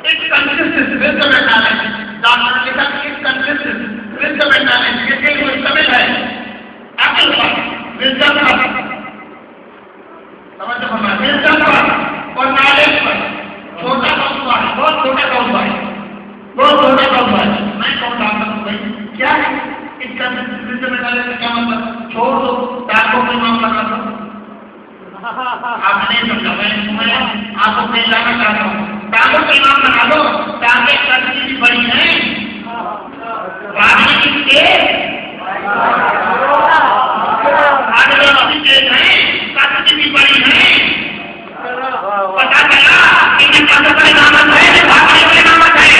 ایک consistent wisdom and knowledge، doctor نے کہا کہ ایک کنسسٹنٹ wisdom and knowledge، یہ دل مشتمل ہے عقل پر، wisdom پر، سمجھ فرما wisdom پر اور knowledge پر۔ چھوٹا قصبہ ہے، بہت چھوٹا قصبہ ہے، بہت چھوٹا قصبہ ہے۔ میں کہوں ڈاکٹر کو بھائی کیا ہے اس کنسسٹنٹ wisdom and knowledge کا کیا مطلب؟ چھوڑ دو ڈاکٹروں کو معاملہ کر دو۔ آپ نہیں سمجھا، میں آپ کو نہیں جانا چاہتا ہوں، ڈاکٹر کا نام بنا دو تاکہ کرنی بھی بڑی ہے آگے کی تیز ہے، کرنی بھی بڑی ہے، پتا چلا کہ قدر کا نامت ہے، بھاگنے کا نامت ہے،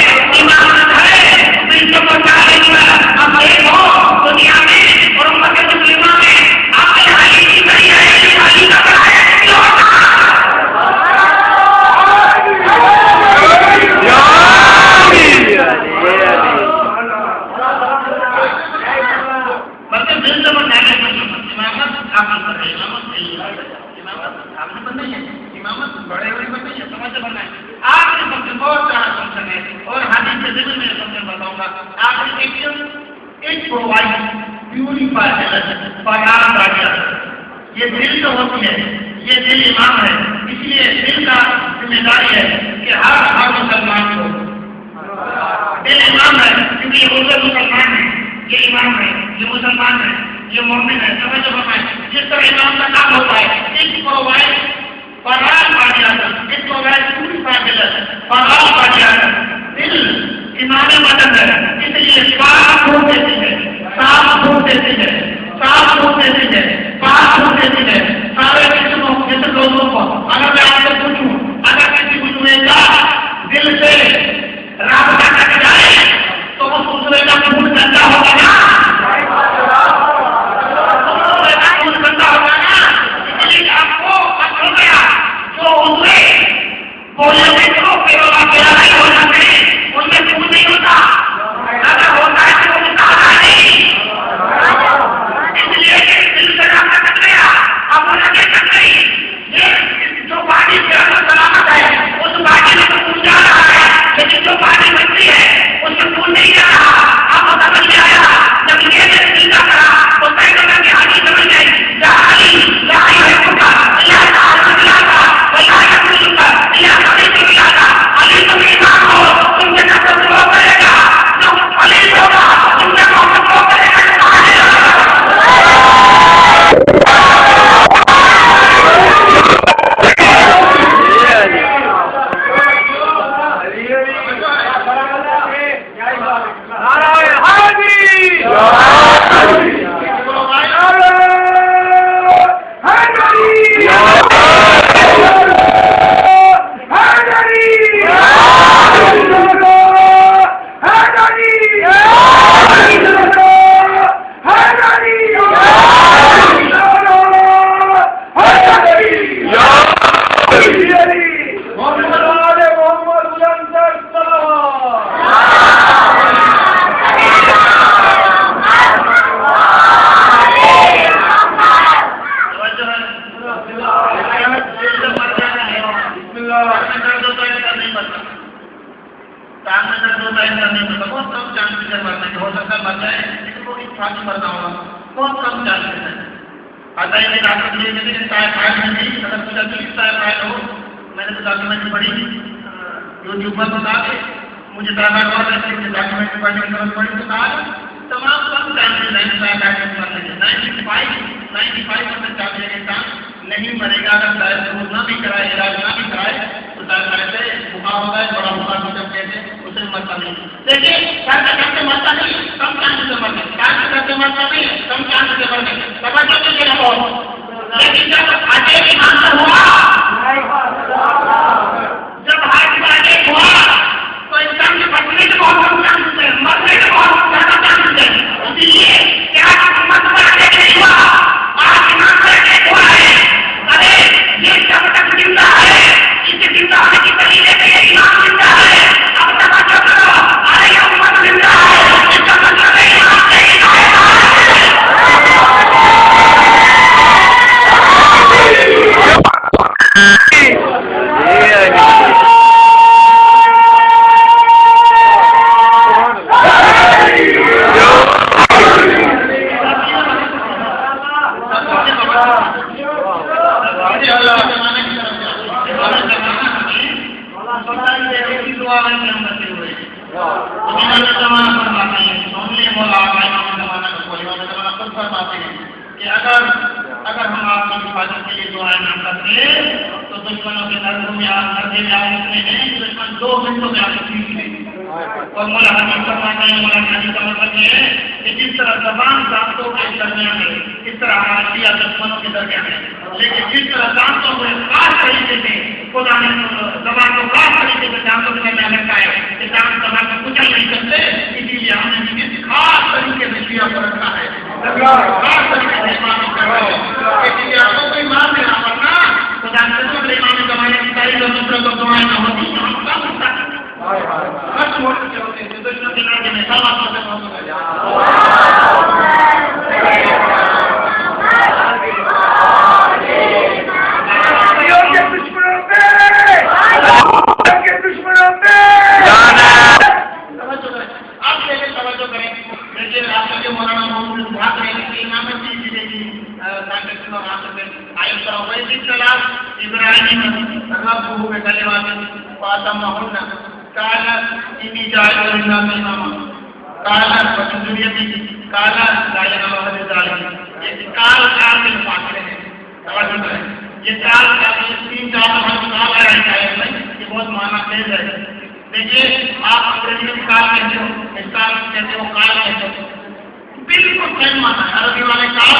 امامت ہے، میں اس کو پہنچا رہی ہوں۔ اب دیکھو دنیا میں اور امت مسلمہ میں آپ نے حالی کی کری ہے، حالی کا کر ہے بڑے ہوئے بننے یا سمجھ بننا ہے۔ آخری فنکشن بہت سارا فنکشن ہے اور حدیث کے ذمہ میں فنکشن بتاؤں گا۔ آخری فنکشن ایک پرووائڈ پیوریفائی پاکیزہ راجہ، یہ دل تو ہوتی ہے، یہ دل امام ہے، اس لیے دل کا ذمہ داری ہے کہ ہر مسلمان کو دل امام ہے، کیونکہ یہ مسلمان ہے، یہ امام ہے، یہ مسلمان ہے، یہ مومن ہے، سمجھ بننا ہے۔ جس طرح امام کا کام ہوتا ہے ایک پرووائڈ فراغ پاکیزہ، ایک پرووائڈ پیوریفائی پاکیزہ، دل امام بدن ہے، اس لیے صاف ہوتے تھے، صاف ہوتے تھے، صاف ہوتے تھے، پاک ہوتے تھے سارے جسم لوگوں کو۔ اگر میں آپ سے پوچھوں، اگر کسی دوسرے کا دل سے رابطہ کٹ جائے تو اس دوسرے کا خون گندا ہوگا نا، خون گندا ہوگا نا، اس لیے آپ کو ہو گیا جو ہوئے بولے دیکھو پیروا پیرا نہیں ہو جاتے، ان میں خون نہیں ہوتا، اگر ہوتا ہے تو ہوتا نہیں، اس لیے دل سے رابطہ کٹ گیا، اب انہیں کیا کر گئی، یہ جو باڈی کے اندر سلامت ہے اس باڈی میں تو خون جا رہا ہے، لیکن جو باڈی بنتی ہے اس میں خون نہیں جا رہا۔ اب پتہ بن گیا جب یہ دل کا کرا تو طے کرنا کہ حاجی سمجھ گئی جہالی لائی ہے خدا اللہ تعالیٰ ملا تھا اللہ کا مل کر اللہ سبھی کو ملا تھا علی تم ایمان ہو تم نے نفس کو کرے گا جو علی ہوگا تم نے محمد کو کرے گا۔ میں نے تو ڈاکیومنٹ پڑھی یوٹیوب پر بتا کے مجھے ڈرائیور اور ڈاکیومنٹ پڑھنے کی ضرورت پڑی تو کہا تمام کم ٹائم سے 95% چاہتے ہیں انسان نہیں مرے گا اگر ظاہر ضرور نہ بھی کرائے علاج نہ بھی کرائے تو ظاہر سے بخار ہوتا ہے بڑا بخار بھی جب کہتے ہیں اسے مرتا نہیں. دیکھیے کرتے مرتا نہیں کم چانس سے مرنے کرتے مرتا نہیں کم چانس سے مرنے توجہ تو دینا بہت. لیکن جب آگے کی آنسر ہوا جب ہاتھ آگے ہوا تو انسان کے بچنے کے بہت کم چانس ہے مرنے کے بہت زیادہ چانس ہے. اسی لیے کیا مطلب آگے نہیں ہوا آج ایمان سے آگے ہوا ہے. ارے یہ جب تک زندہ ہے اس کے زندہ ہونے کی دلیل ہے کہ یہ ایمان زندہ ہے. اب توجہ کرو ارے یہ امت زندہ ہے اس کا مطلب ہے ایمان نہیں ہے. اگر ہم آپ کی حفاظت کے لیے دعائیں نہ کرتے تو دشمنوں کے درد میں دشمن 2 منٹوں میں آپ کو سیکھ لیں. اور مولا حکیم فرماتے ہیں مولا حکیم کا مطلب یہ ہے کہ جس طرح زبان دانتوں کے درمیان ہے اس طرح ہمارا دیا دشمنوں کے درمیان ہے. لیکن جس طرح دانتوں کو خاص طریقے سے خدا نے زبان کو خاص طریقے سے دانتوں کے درمیان رکھا ہے کہ دانت زبان کو کچل نہیں سکتے. اسی لیے ہم نے کسی خاص طریقے سے شیعہ کو رکھا ہے خاص طریقے سے ایمان کر رہے ہیں. آپ کو کوئی مان دینا پڑنا خدا نے سب ایمان زمانے کی تاریخ اور دوسروں کو دعائیں نہ ہوتی تو ہم کیا ہوتا ہے خرچ ہوتے کے ہوتے ہیں دشمن کے ناطے میں سب آپ کو بہت مانا تیز ہے. دیکھیے آپ انگریزی میں کال کہتے ہو کہتے ہو کال کہتے ہو بالکل سیم مانا ہے. عربی والے کال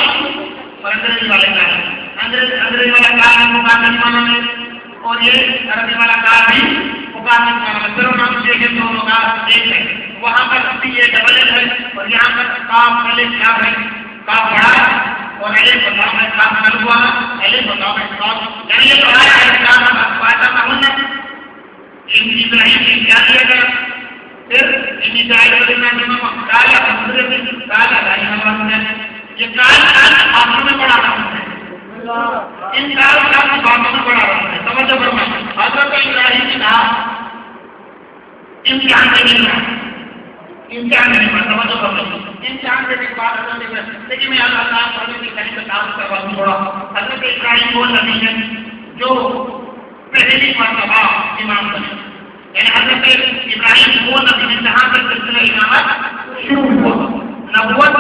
اور انگریزی والے کال انگریزی والا کال مقابل مانا ہے اور یہ عربی والا کال بھی مقابل مانا ہے. پھر ہم دیکھیں تو مقابل ایک ہے. وہاں پر بھی یہ ڈبل ہے اور یہاں پر کاف الف کیا ہے کاف بڑا اور الف بتاؤ ہے کاف نل ہوا الف بتاؤ ہے کاف یعنی یہ تو آیا ہے کاف فاطمہ محمد ابراہیم نے کیا کیا گیا پھر ان کالا یہ کال باتوں میں بڑا رہا ہے ان کال باتوں میں بڑا رہا ہے. توجہ فرمائیں حضرت ابراہیم نے کہا امتحان میں نہیں رہا امتحان میں نہیں پڑا. توجہ فرمائیں امتحان میں بھی بات کرنے میں لیکن میں اللہ تعالیٰ پڑھنے کی کہیں سے کام کروا دوں تھوڑا. حضرت ابراہیم وہ نبی ہے جو پہلی مرتبہ امام بنے یعنی حضرت ابراہیم وہ نبی ہے جہاں سے سلسلہ امامت شروع ہوا. نبوت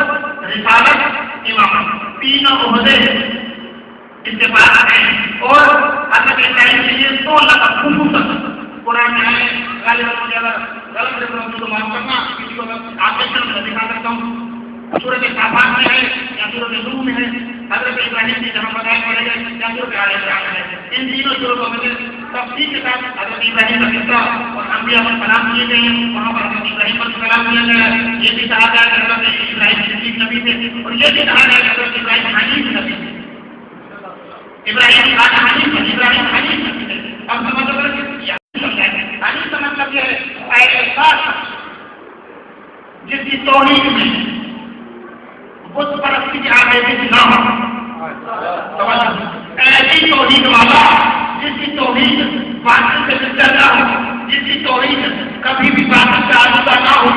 رسالت امامت تینوں عہدے اس کے بعد ہیں اور حضرت ابراہیم کے لیے 100 لقب خصوصاً قرآن میں ہے. غلط تو معاف کرنا کسی کو آپ میں دکھا سکتا ہوں. سورۃ صافات میں ہے یا سورۃ نور میں ہے حضرت ابراہیم کی جہاں بتایا پڑے گا یا سورۃ آل عمران ہے. ان تینوں سورتوں میں تفصیل کے ساتھ حضرت ابراہیم کا قصہ اور انبیاء پر کلام کیے گئے ہیں. وہاں پر حضرت ابراہیم پر کلام کیا گیا ہے. یہ بھی کہا گیا کہ حضرت ابراہیم صدیق نبی تھے اور یہ بھی کہا گیا کہ حضرت ابراہیم حنیف نبی تھے. ابراہیم حنیف نبی تھے. اب مطلب حنیف کا مطلب یہ ہے ایسا جس کی توحید میں بت پرستی کی آمیزش نہ ہو. ایسی توحید والا جس کی توحید باطل سے چلتا ہو جس کی توحید کبھی بھی باطل سے آلودہ نہ ہو.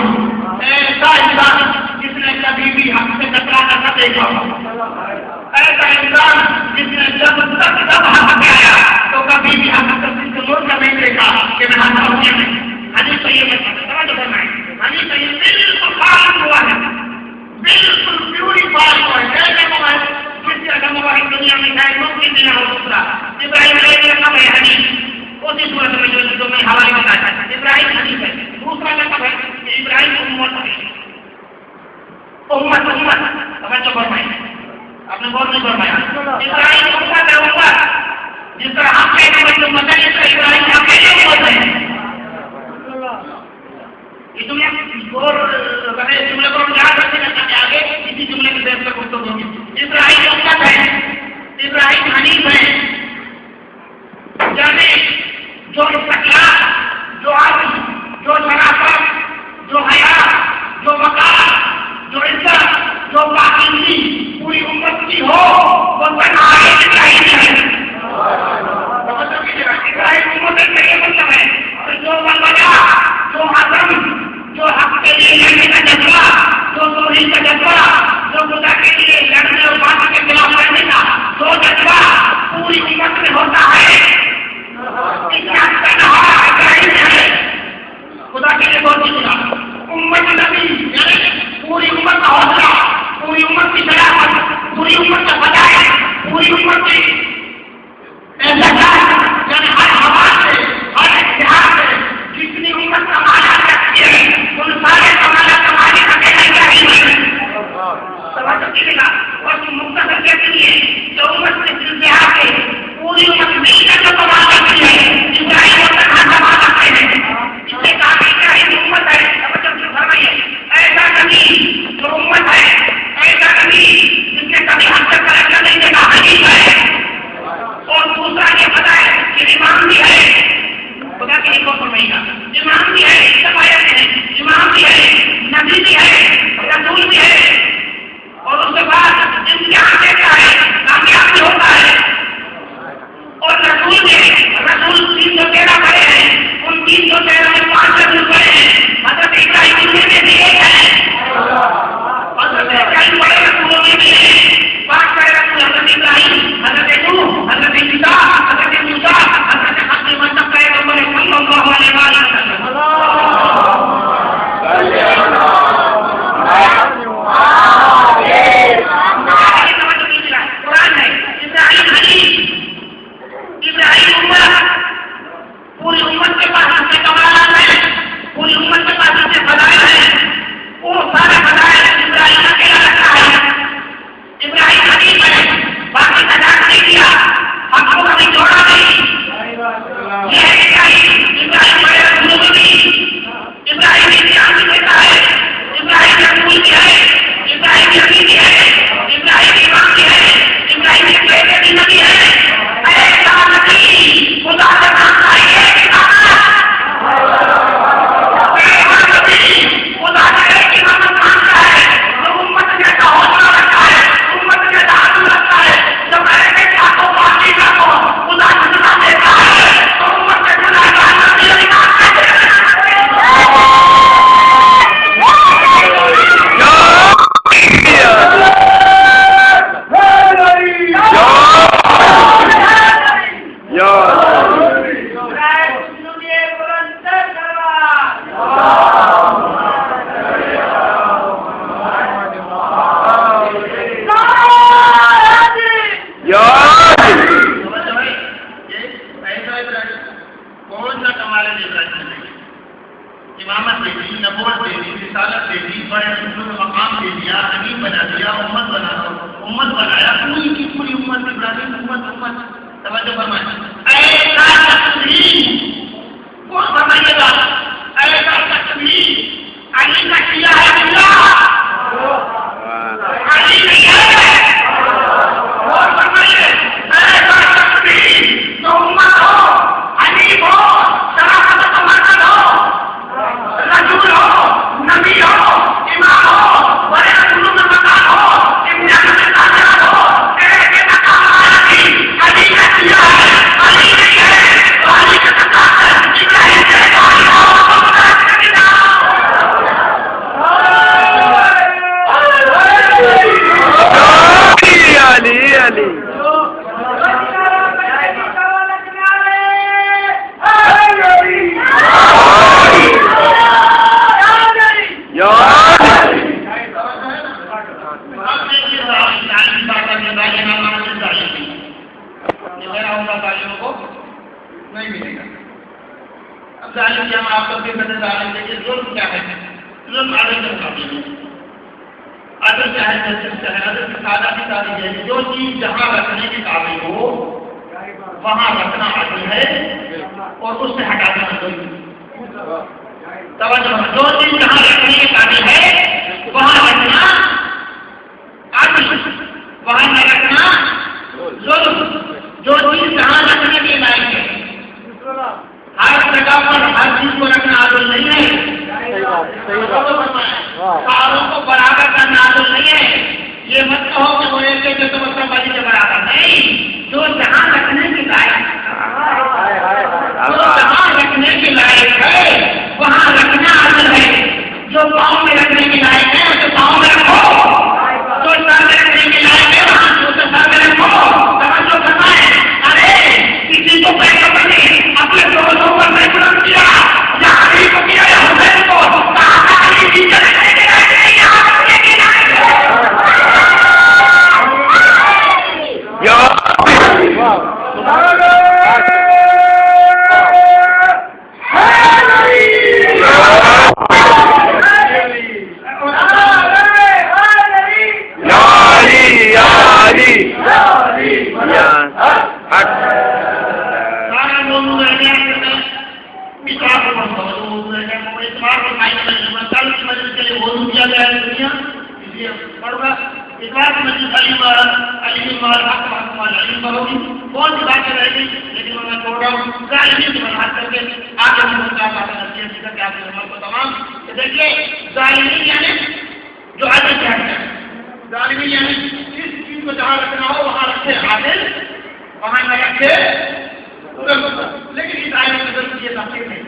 ایسا انسان جس نے کبھی بھی حق سے ٹکرانا نہ دیکھا ہو. ایسا انسان جس نے جب حق پہ آیا تو کبھی بھی حق تفصیل سے سوچ کر نہیں دیکھا کہ میں حق پہنچے میں حدیث صحیح حدیث صحیح بالکل خاص ہوا ہے، بالکل پیوریفائی ہوا ہے، کیسے ہوا ہے جس سے اگر ہوا ہے دنیا میں شاید ممکن بھی نہ ہو سکتا۔ ابراہیم علیہ السلام ہے حدیث اسی صورت میں جو میں حوالے بتایا تھا، ابراہیم حدیث ہے۔ دوسرا لقب ہے کہ ابراہیم امت ہے، امت توجہ فرمائیں، آپ نے غور نہیں فرمایا، ابراہیم امت ہے، امت جس طرح ہم کہتے ہیں جو مدد اس کا ابراہیم ہم کہتے ہیں امت ہے۔ یہ جملے کو ہم یاد رکھتے ہیں آگے اسی جملے کی بحث پر گفتگو ہوگی۔ ابراہیم امت ہے، ابراہیم حنیف ہے، یعنی جو استقلال، جو عدل، جو شرافت، جو حیا، جو وقار، جو عزت، جو پاکیزگی پوری امت کی ہو وہ آگے ابراہیم ہے۔ ابراہیم امت کا یہ مطلب ہے اور جو وجہ، جو عزم، جو حق کے لیے لڑنے کا جذبہ، جو توحید کا جذبہ، جو خدا کے لیے لڑنے اور باطل کے خلاف لڑنے کا جو جذبہ پوری امت میں ہوتا ہے، خدا کے لیے بہت چیز امت نبی یعنی پوری امت کا حوصلہ، پوری امت کی شرافت، پوری امت کا فضائل، پوری امت کی احتجاج، یعنی ہر حوال سے، ہر اتحاد سے جتنی امت کا مانا کرتی ہے ان سارے کمالات کا مالک اکیلا ابراہیم ہے۔ توجہ کیجیے گا، اور مختصر کہتی ہے جو امت میں اتحاد ہے پوری امت مل کر جو کمال کرتی ہے ابراہیم اور تنہا کما سکتے ہیں۔ اس سے کہا کہ ابراہیم امت ہے، توجہ فرمائیے، ایسا کبھی جو امت ہے، ایسا کبھی جس نے کبھی ہم تک کر نہیں دیکھا حنیف ہے، اور دوسرا یہ پتا ہے کہ امام بھی ہے، خدا کے لیے کون فرمائے گا، امام بھی ہے، روایت ہے، امام بھی ہے، نبی بھی ہے، رسول بھی ہے، اور اس کے بعد امتحان دیتا ہے، کامیاب بھی ہوتا ہے، اور رسول بھی ہے، رسول 313 پڑے ہیں، ان 313 میں 5 رسول پڑے ہیں، حضرت ابراہیم میں بھی ایک ہے، حضرت ابراہیم بڑے رسولوں میں بھی ہے، 5 بڑے رسول حضرت ابراہیم، حضرت نوح، حضرت عیسیٰ، حضرت موسیٰ، حضرت حضرت مطلب پیغمبر صلی اللہ علیہ وسلم۔ قرآن ہے ابراہیم حنیف، ابراہیم امت، پوری امت کے پاس اپنے کمالات ہیں، پوری امت کے پاس اپنے فضائل ہیں، وہ سارے فضائل ابراہیم اکیلا رکھتا ہے۔ ابراہیم حنیف ہے، باقی تجاوز نہیں کیا، ہم کو کبھی جوڑا نہیں، یہ ہے ابراہیم بڑے رسولوں میں بھی، ابراہیم امتحان بھی دیتا ہے، ابراہیم رسول بھی ہے، ابراہیم نبی بھی ہے، ابراہیم امام بھی ہے، ابراہیم کے بیٹے بھی نبی ہے۔ ایسا نبی خدا سے مانگتا ہے ایک امامت، ایسا نبی خدا سے ایک امامت مانگتا ہے جو امت جیسا حوصلہ رکھتا ہے، امت جیسا عدل رکھتا ہے، جب ایسے چاہتوں باقی کا کو خدا سے سزا دیتا ہے تو امت سے خدا کا نبی اور امام کہتے ہیں۔ کون سا کمال ہے ابراہیم نے؟ امامت دے دی، نبوت دے دی، رسالت دے دی، بڑے رسولوں میں مقام دے دیا، حنیف بنا دیا، امت بنایا، پوری کی پوری امت ابراہیم امت۔ توجہ فرمائیں، ایسا تقسیم کون فرمائیے گا، ایسا تقسیم علی کا کیا ہے اللہ، علی نہیں ہے، اور فرمائیے ایسا تقسیم جو امت ہو، حنیف ہو، شرافت و مرکز ہو، رسول ہو، نبی ہو، امام ہو، بڑے رسولوں میں مقام ہو، امتحان میں کامیاب ہو، ایسے مقام علی کا کیا ہے، علی نہیں ہے، علی اب ظالم کی ہم آپ کو پھر ظالم دیکھیے ظلم کیا ہے؟ ظلم عدل کے مقابلے میں عدل کیا ہے؟ جسٹس کیا ہے؟ عدل کی سادہ کی تعریف ہے جو چیز جہاں رکھنے کے قابل ہو وہاں رکھنا عدل ہے اور اس سے ہٹا دینا ظلم. توجہ جو چیز جہاں رکھنے کے قابل ہے وہاں رکھنا عدل, وہاں نہ رکھنا ظلم. جو چیز جہاں رکھنے کے لائق ہے ہر جگہ پر ہر چیز کو رکھنا عدل نہیں ہے. ساروں کو برابر کرنا عدل نہیں ہے. یہ مت کہو کہ وہ ایک جو مطلب بازی کے برابر نہیں. جو جہاں رکھنے کے لائق جو جہاں رکھنے کے لائق ہے وہاں رکھنا عدل ہے. جو پاؤں میں رکھنے کے لائق ہے اسے پاؤں میں رکھو. جو سر میں رکھنے کے لائق ہے وہاں اسے سر میں رکھو. توجہ فرمائیں. ارے کسی کو پیغمبر نے اپنے دوستوں پر محفوظ کیا یا علی کو کیا یا حسین کو کہا علی کی رکھنے کے لائق ہے یہاں رکھنے کے لائق کون سی باتیں رہ گئی لیکن میں چھوڑ رہا ہوں ظالمین کی وضاحت کر کے آگے ہم کیا باتیں کرتی ہیں کر کے آپ کے کو تمام. دیکھیے ظالمین یعنی جو عدل کیا ہے. ظالمین یعنی جس چیز کو جہاں رکھنا ہو وہاں رکھے عادل وہاں نہ رکھے. لیکن اس آیت میں ضرور یہ تفصیل نہیں.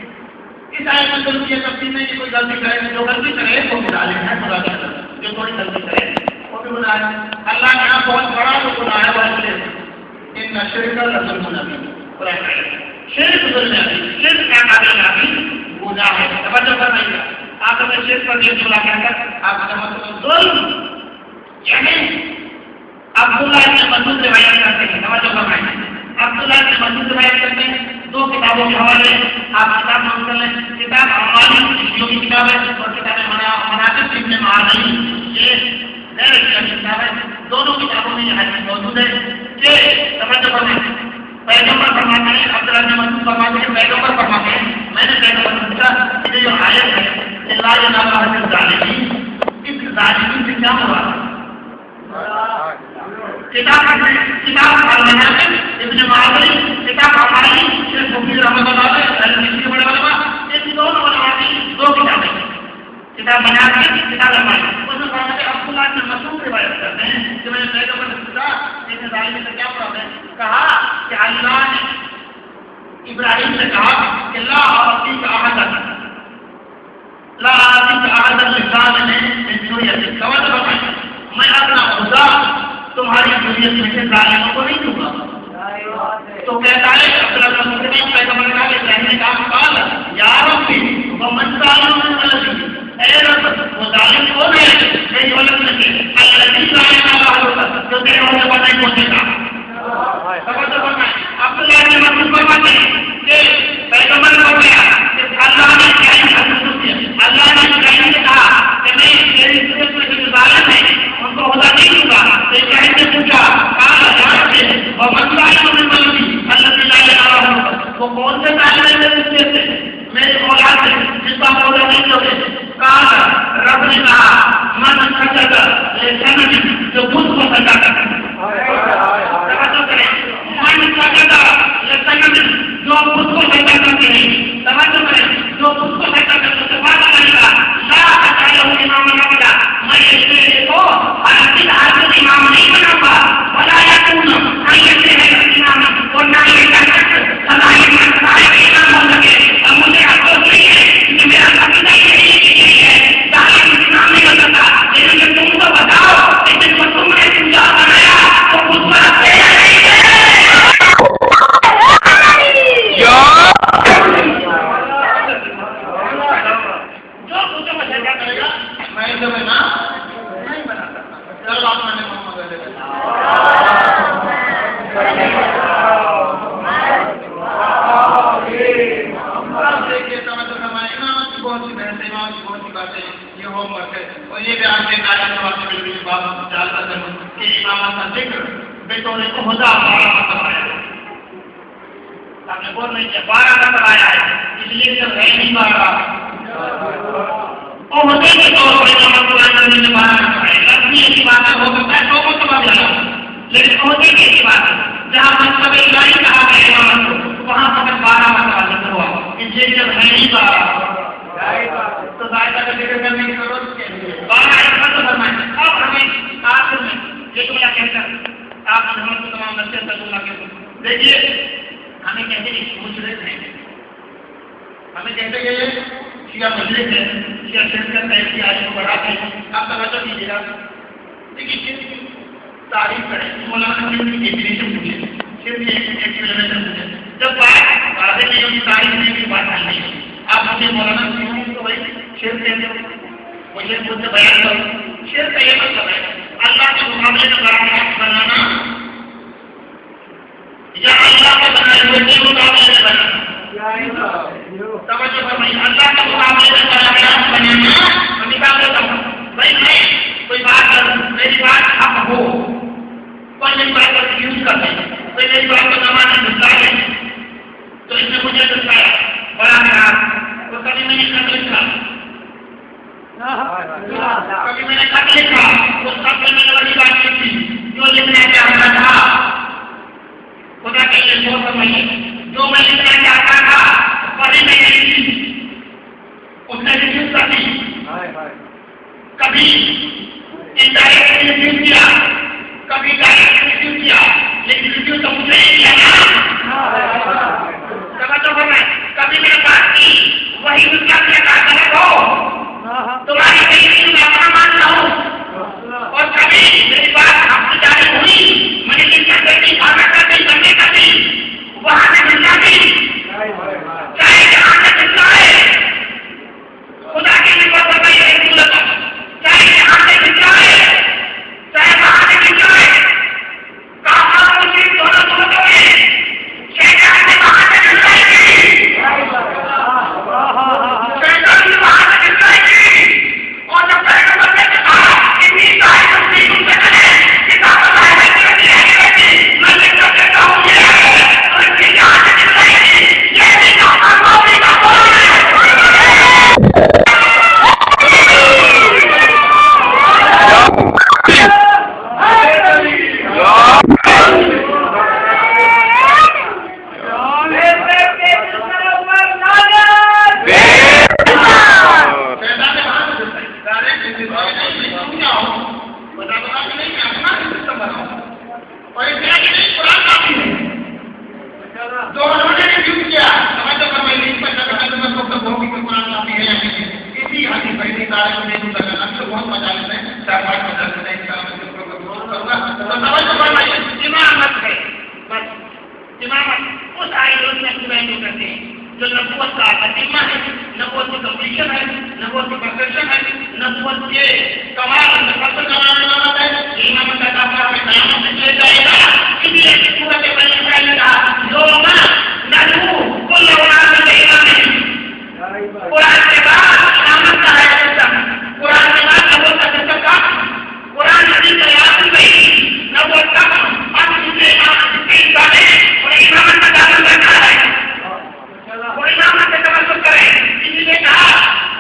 اس آیت میں ضرور یہ تفصیل نہیں کہ کوئی غلطی کرے جو غلطی کرے وہ بھی ظالم ہے. خدا کا جو تھوڑی غلطی کرے وہ بھی گناہ ہے. اللہ نے یہاں بہت بڑا جو گناہ ہے وہ ہے ان شرک لظلم عظیم. شرک ظلم عظیم. شرک کا قابل عظیم گناہ ہے. توجہ فرمائیے. آپ نے شرک پر یہ جملہ کہہ کر آپ کا مطلب ظلم یعنی عبداللہ ابن مسعود روایت کرتے ہیں. توجہ فرمائیے. عبداللہ ابن مسعود روایت کرتے ہیں. دو کتابوں کے حوالے آپ کتاب نوٹ کر لیں. کتاب اعمال جو کی کتاب ہے اور کتاب مناقب ابن معاذ یہ غیر اسلامی کتاب ہے. دونوں کتابوں میں یہ حدیث موجود ہے کہ توجہ فرمائیں. پیغمبر فرماتے ہیں عبداللہ بن مسعود فرماتے ہیں پیغمبر فرماتے ہیں میں نے پیغمبر سے پوچھا کہ جو آیت ہے لا ینال الظالمین اس ظالمین سے کیا مراد ہے؟ کتاب المناقب ابن معاذ کتاب ہماری شیخ مفتی رحمۃ اللہ علیہ بڑے علماء ان دونوں علماء کی دو کتابیں کتاب مناقب کتاب المناقب. اس میں فرماتے ہیں عبداللہ بن مسعود روایت کرتے ہیں کہ میں نے پیغمبر سے پوچھا کہ ظالمین سے کیا مراد ہے. کہا کہ اللہ نے ابراہیم سے کہا کہ لا اعطیک احدا لسان من ذریتک. توجہ فرمائیں. میں اپنا عہدہ تمہاری ذریت میں سے ظالموں کو نہیں دوں گا. تو کہتا ہے عبداللہ بن مسعود پیغمبر نے کہا کہ ابراہیم نے کہا قال یا ربی ومن ظالم من ولدی. اے رب وہ ظالم کون ہے میری اولاد میں سے الذی لا ینال جو تیرے عہدے پر نہیں پہنچے گا. عبداللہ بن مسعود فرماتے ہیں کہ پیغمبر نے فرمایا کہ اللہ نے اللہ نے ابراہیم سے کہا کہ میں میری ذریت میں جو ظالم ہے ان کو خدا نہیں دوں گا. تو ابراہیم نے پوچھا کہا جان سے اور مسئلہ من ولدی الذی لا ینال وہ کون سے ظالم ہے اب دیکھیے توجہ فرمائیں، امامت کی بہت سی بحثیں، امام کی بہت سی باتیں، یہ ہوم ورک ہے، اور یہ بھی آپ کے تعلیم سے واقع بالکل بات جانتا کروں کہ امامت کا ذکر بطور عہدہ 12 مرتبہ آیا ہے. آپ نے بول نہیں کیا 12 مرتبہ آیا ہے، اس لیے صرف ہے نہیں 12 عہدے کے طور پر امامت قرآن کریم نے 12 مرتبہ آیا. رسمی ایسی بات ہو سکتا ہے 2 مرتبہ بھی آیا، لیکن عہدے کی ایسی بات ہے جہاں مطلب الہی کہا گیا امامت کو وہاں فقط 12 مرتبہ ذکر ہوا. اس لیے جب ہے نہیں 12 تو ظاہر کا ذکر کرنے کی ضرورت کیا ہے. 12 ایک مرتبہ فرمائیں. اب ہمیں آخر میں یہ جملہ کہہ کر آپ نے ہم تمام نصیحت کا جملہ کہہ دیکھیے ہمیں کہتے ہیں مشرک ہیں، ہمیں کہتے ہیں یہ شیعہ مشرک ہے، شیعہ شرکت ہے، شیعہ کو بڑھاتے ہیں. آپ توجہ کیجیے گا، دیکھیے تعریف کریں مولانا نے ڈیفینیشن پوچھے صرف ایکسپلینیشن پوچھے. جب بات واضح نہیں ہوگی تعریف نہیں کی بات حل نہیں ہوگی. آپ مجھے مولانا کیوں تو بھائی شرک کہتے ہو، مجھے مجھ سے بیان کرو. شرک کا یہ مطلب ہے اللہ کے مقابلے میں برابر بنانا یا اللہ کے بنائے ہوئے کے مقابلے میں بنانا. توجہ فرمائیے، اللہ کے مقابلے میں برابر بنانا. میں مثال دیتا ہوں، بھائی میں کوئی بات کروں، میری بات حق ہو، کوئی میری بات کا یوز کر دیں، کوئی میری بات کا زمانہ دکھا دیں تو اس نے مجھے دکھایا بڑا خراب. تو کبھی میں نے خط لکھا، کبھی میں نے خط لکھا، اس خط میں نے بڑی بات لکھی جو لکھنا چاہتا تھا. خدا کے لیے سوچ سمجھیے، جو میں لکھنا چاہتا تھا وہی میں نے لکھی، اس نے ریفیوز کر دی. کبھی انڈائریکٹ ریفیوز کیا، کبھی ڈائریکٹ ریفیوز کیا، لیکن ریفیوز تو مجھے ہی کیا نا. کبھی میں نے بات کی وہی دنیا کے غلط ہو، تمہاری کہیں میں اپنا مانتا ہوں، اور کبھی میری بات آپ سے جاری ہوئی، میں نے کس کرتے کی کھانا کرتے کرنے کرتی وہاں سے مل جاتی، چاہے جہاں سے ملتا ہے خدا کے لیے بہت بڑا چاہے جہاں سے ملتا ہے چاہے وہاں سے ملتا ہے جو نبوت کا خاتمہ ہے، نبوت کی کمپلیشن ہے، نبوت کی پرفیکشن ہے، نبوت کے کمال نفس کمانے والا ہے. امامت کا کام ہمیں قیامت میں لے جائے گا. اس لیے سورۃ بقرہ میں کہا یوم ندعو کل اناس بإمامہم. قرآن کے بعد امامت کا ہے سسٹم، قرآن کے بعد نبوت کا سسٹم کا قرآن حدیث کا یاد نہیں، نبوت کا ہم دوسرے امامت کے انسان ہے اور امامت کا دعویٰ کرنا ہے. کوئی امامت سے تمسک کرے، اس لیے کہا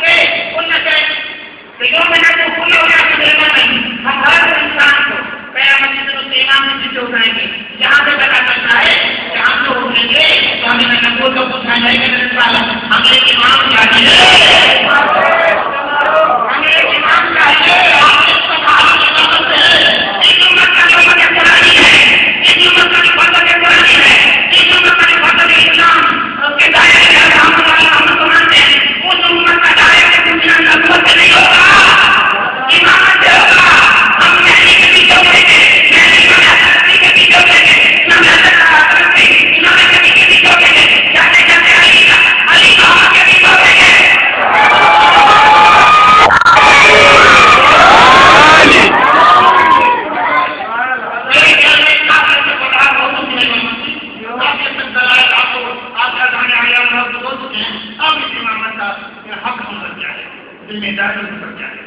کہ ان میں سے یوم ندعو کل اناس بإمامہم. ہم ہر انسان کو قیامت کے دن اس کے امام سے اٹھائیں گے. یہاں سے پتا چلتا ہے کہ ہم جو اٹھیں گے تو ہمیں نبوت کو پوچھنا جائے گا، ہمیں امام چاہیے. کا حق گزر جائے، ذمہ داری گزر جائے.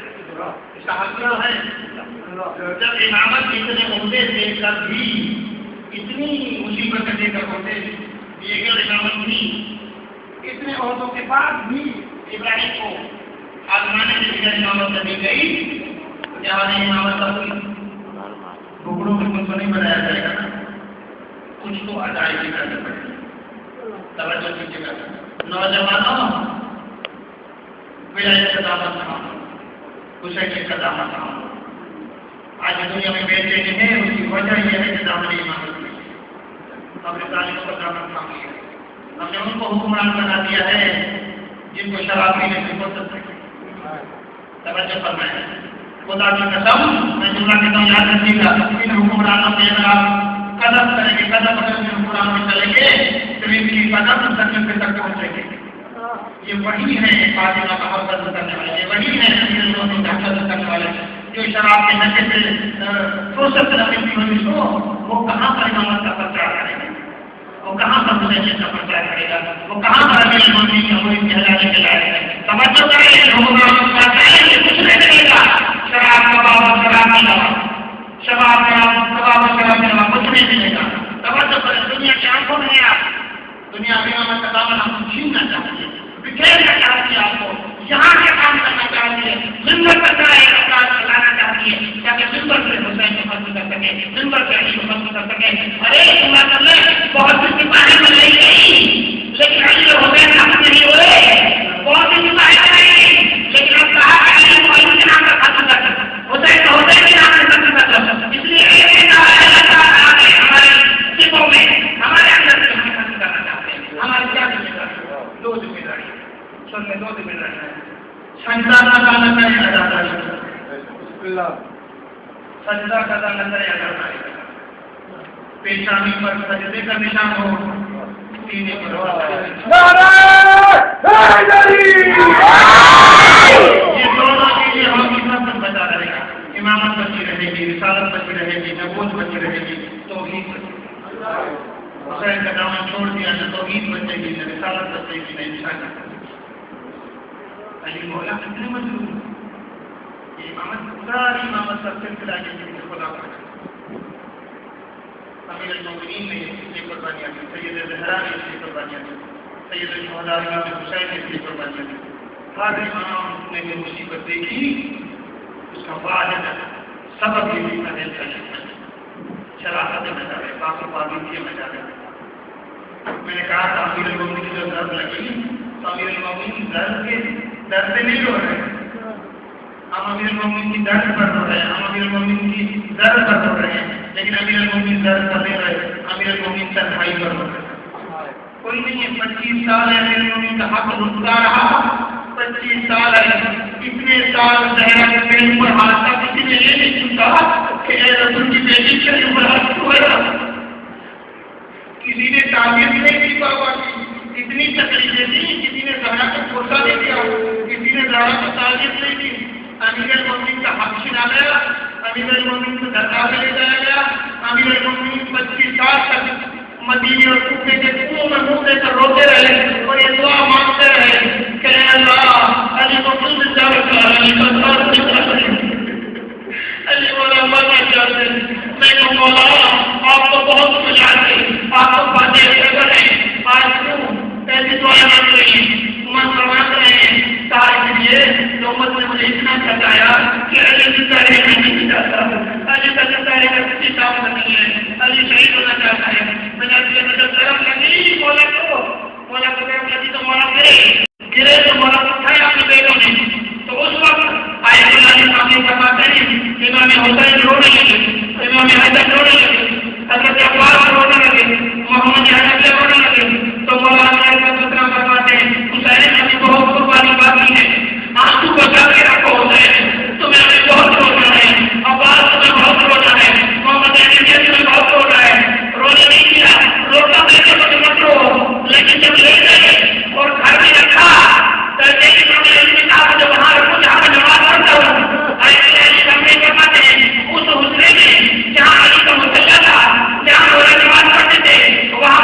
اس کا حق کیا ہے؟ جب امامت کے اتنے عہدے دے کر بھی، اتنی مصیبت دے کر عہدے دیے گئے امامت بھی، اتنے عہدوں کے بعد بھی ابراہیم کو آزمانے کے لیے امامت دی گئی. یہاں نہیں امامت کا کوئی ٹکڑوں میں کچھ نہیں بنایا جائے گا نا، کچھ تو ادائیگی کرنی پڑے گی. توجہ کیجیے گا نوجوانوں، ولایت کا دامن تھامو، حسین کا دامن تھامو. آج دنیا میں بیٹے نہیں ہیں، اس کی وجہ یہ ہے کہ دامن امامت میں ہم نے تعلیم کا دامن تھام لیا. ہم نے ان کو حکمران بنا دیا ہے جن کو شراب پینے سے فرصت ہے. توجہ فرمائیں، خدا کی قسم میں جملہ کہتا ہوں، یاد رکھیے گا، ان حکمرانوں کے اگر آپ قدم کریں گے، قدم اگر ان حکمران میں چلیں گے تو ان کی قدم سکتے تک پہنچیں گے. یہ وہی ہے فاطمہ کا حق قدر کرنے والے، یہ وہی ہے امیر المومنین کا حق قدر کرنے والے جو شراب کے نشے سے فرصت نہ ملتی ہوئی اس کو، وہ کہاں پر امامت کا پرچار کرے گا، وہ کہاں پر حسین کا پرچار کرے گا، وہ کہاں پر امیر المومنین کا ملک کہلانے کے لائق ہے. توجہ کریں، حکمران کا کہیں کچھ نہیں ملے گا. شراب کباب شراب کی دوا، شباب کباب شراب کی دوا کچھ نہیں ملے گا. توجہ کریں، دنیا کی آنکھوں میں آپ، دنیا میں امامت کا دامن ہم کو چھیننا چاہیے، بکھیرنا چاہتی ہے، آپ کو یہاں کے کام کرنا چاہتی ہے، منبر پر چڑھا ایک افراد چلانا چاہتی ہے تاکہ منبر سے حسین کو ختم کر سکے، منبر سے علی کو ختم کر سکے. ارے اللہ تعالیٰ بہت سی سپاہی میں نہیں گئی لیکن علی اور حسین ختم نہیں ہوئے. بہت سی سپاہی میں نہیں گئی لیکن اب کہا علی کو علی کے نام پر ختم کر سکتا، حسین کو حسین کے نام سے ختم کر سکتا. اس لیے ایک ہمارے سکھوں میں ہمارے اندر سے ہمیں ختم کرنا چاہتے ہیں. ہماری کیا ذمہ داری؟ دو ذمہ داری سن میں، دو ذمہ داری ہے. سجدہ کا نہ کرے اداکاری، سجدہ کا نہ کرے اداکاری. پیشانی پر سجدے کا نشان ہو، سینے پر یہ دونوں چیزیں ہم کی بچا رہے گا. امامت بچی رہے گی، رسالت بچی رہے گی، نبوت بچی رہے گی، توحید بچی رہے گی. حسین کا دامن چھوڑ دیا نہ توحید بچے گی، نہ رسالت بچے گی، نہ انسانیت. علی مولا کتنے مجبور، یہ امامت ساری امامت کا سلسلہ کے خدا کا امیر المومنین نے اس لیے قربانیاں دی، سید زہرا نے اس لیے قربانیاں دی، سید الشہداء امام حسین نے اس لیے قربانیاں دی. ہر امام نے جو مصیبت دیکھی اس کا واحد سبب یہ بھی دل کا شراکت میں جا رہے، باقی پابندیوں میں جا رہے. میں نے کہا تھا امیر المومنین کی جو درد لگی تو امیر المومنین درد کے درد سے نہیں رو رہے، ہم امیر المومنین کی درد پر رو رہے ہیں، ہم امیر المومنین کی درد پر رو رہے ہیں، لیکن امیر المومنین درد پر نہیں رہے، امیر المومنین تنہائی پر رو رہے ہیں. کوئی نہیں ہے 25 سال ہے امیر المومنین کا حق رکتا رہا، 25 سال ہے، اتنے سال زہرا کے پیٹ پر ہاتھ تھا، کسی نے یہ نہیں پوچھا کہ اے رسول کی بیٹی کے اوپر ہاتھ ہوا، کسی نے تعبیر نہیں کی بابا کی. اتنی تکلیفیں دی، کسی نے زہرا کو پوچھا نہیں دیا، کسی نے زہرا کو تعریف نہیں کی. امیر المومنین کا حق چھینا گیا، امیر المومنین کو دھکا سے لے جایا گیا. امیر المومنین 25 سال تک مدینے اور کوفے کے کنویں میں منہ دے کر روتے رہے اور یہ دعا مانگتے رہے کہ اے اللہ علی کو کیوں زندہ رکھا، علی کو ساتھ زندہ رکھا، علی مولا مرنا چاہتے. میں تو مولا آپ کو بہت کچھ آتے، آپ کو باتیں کریں، آج کیوں ایسی دعائیں مانگ رہی ہیں، من مانگ رہے ہیں تاکہ یہ امت نے مجھے اتنا بتایا کہ علی زندہ رہنا نہیں چاہتا، علی کا زندہ رہنا کسی کام کا نہیں ہے، علی شہید ہونا چاہتا ہے. میں نے اپنے مدد طرف لگی، مولا کو طرف لگی تو مولا گرے تو مولا کو اٹھایا اپنے بیٹوں نے. تو اس وقت آئے اللہ نے کافی فرماتے ہیں امام حسین رونے لگے، امام حسن رونے لگے، حضرت عباس رونے لگے، محمد حنفی رونے لگے. تو مولانا کا سترہ فرماتے ہیں حسین ابھی بہت قربانی باقی ہے، آنسو کو جا کے رکھو حسین، تمہیں ابھی بہت رونا ہے، عباس تمہیں بہت رونا ہے، محمد حنفی تمہیں بہت رونا ہے. رونے نہیں کیا، روتا دیکھے تو مت رو، لیکن جب لے گئے اور گھر میں رکھا تو ایک نے کہا کہ وہاں رکھو جہاں میں نماز پڑھتا ہوں. ایسے علی سامنے فرماتے ہیں اس حجرے میں جہاں علی کا مسلح تھا، جہاں وہ نماز پڑھتے تھے، وہاں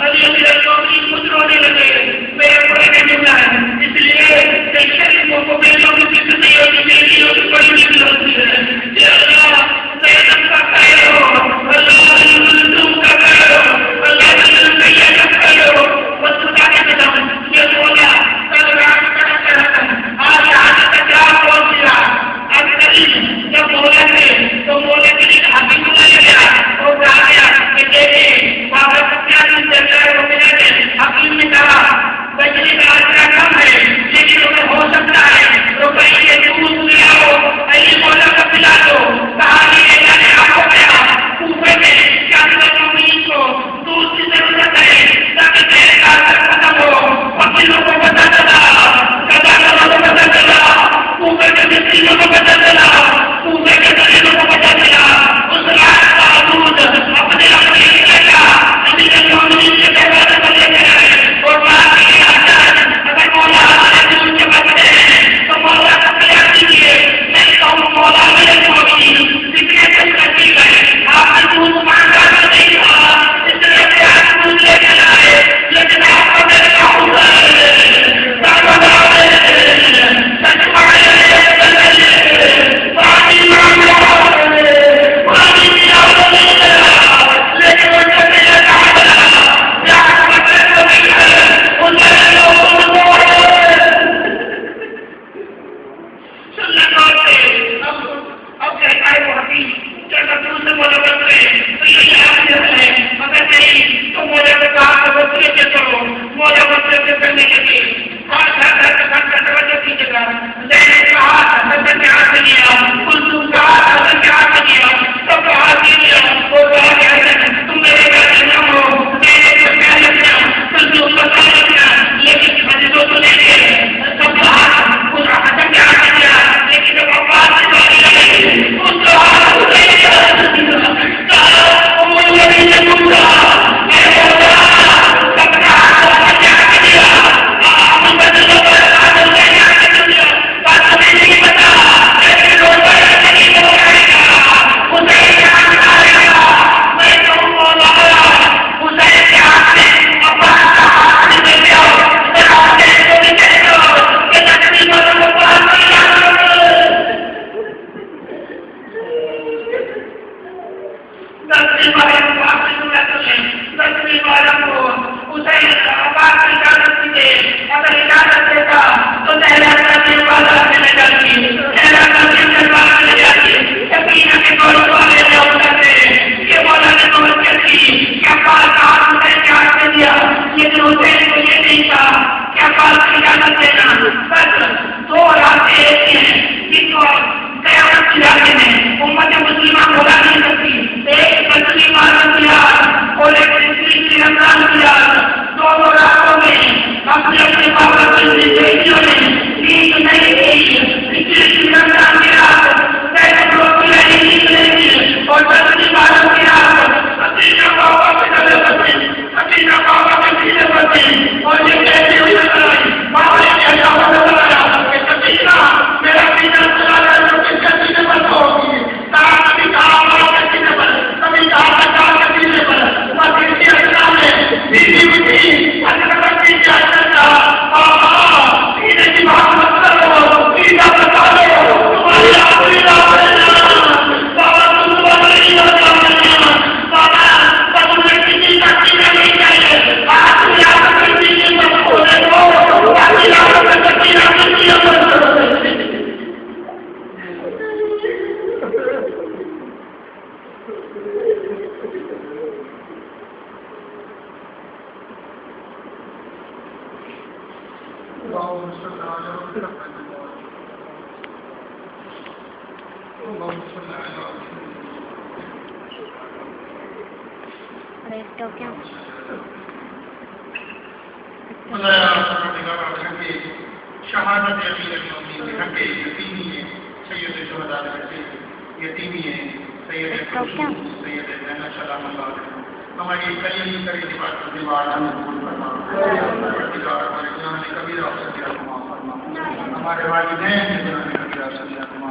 علی امیر القومی خود رونے لگے. میرے بڑے نے جملہ ہے اس لیے کہ شریفوں کو بیٹوں کی فکر نہیں ہوتی, بیٹیوں کی بڑی فکر ہوتی ہے. یا اللہ زینب کا خیر ہو, اللہ تم کا خیر ہو, اللہ طیب کا خیر ہو. بس خدا کے قدم یہ بولا کل رات کا آج آج کا کیا پہنچ گیا. اب قریب جب بولا تھے تو بولے کہ حکیم لے گیا اور کہا گیا کہ دیکھیں بابا ستیہ وہ ملے تھے. حکیم نے کہا بجلی کا آسرا کم ہے لیکن انہیں ہو سکتا ہے تو کہیں یہ دودھ لے آؤ, کہیں مولا کا پلا دو. کہا یہ جانے آپ ہو گیا کوفے میں کیا مومنین کو دودھ کی ضرورت ہے تاکہ تیرے کا اثر ختم ہو. وکیلوں کو پتہ چلا, قضاء کو پتہ چلا, کوفے کے مسکینوں کو پتہ چلا, کوفے کے غریبوں کو پتہ چلا. اس رات کا دودھ اپنے اپنے لگا امیر المومنین کے دروازے پر لے کے آئے اور بات کی اگر مولا ہمارے دودھ کے بچے ہیں تو مولا کا تیار کیجیے. میں کہوں مولا میرے مومنین کتنے دن کرتی گئے آپ نے دودھ مانگا تو نہیں تھا اس لیے پیار دودھ لے کے آئے, لیکن آپ کو میرے کہوں گا شہادت امیر المومنین کے گھر یتیمی ہے سید شہداء کے یتیمی ہے سید سید زینب سلام اللہ علیہ. ہماری کلیمی کری دیوار ہمیں قبول فرما, ہمارے کبیرہ صغیرہ کو معاف فرما, ہمارے والدین کے جنہوں نے کبیرہ صغیرہ کو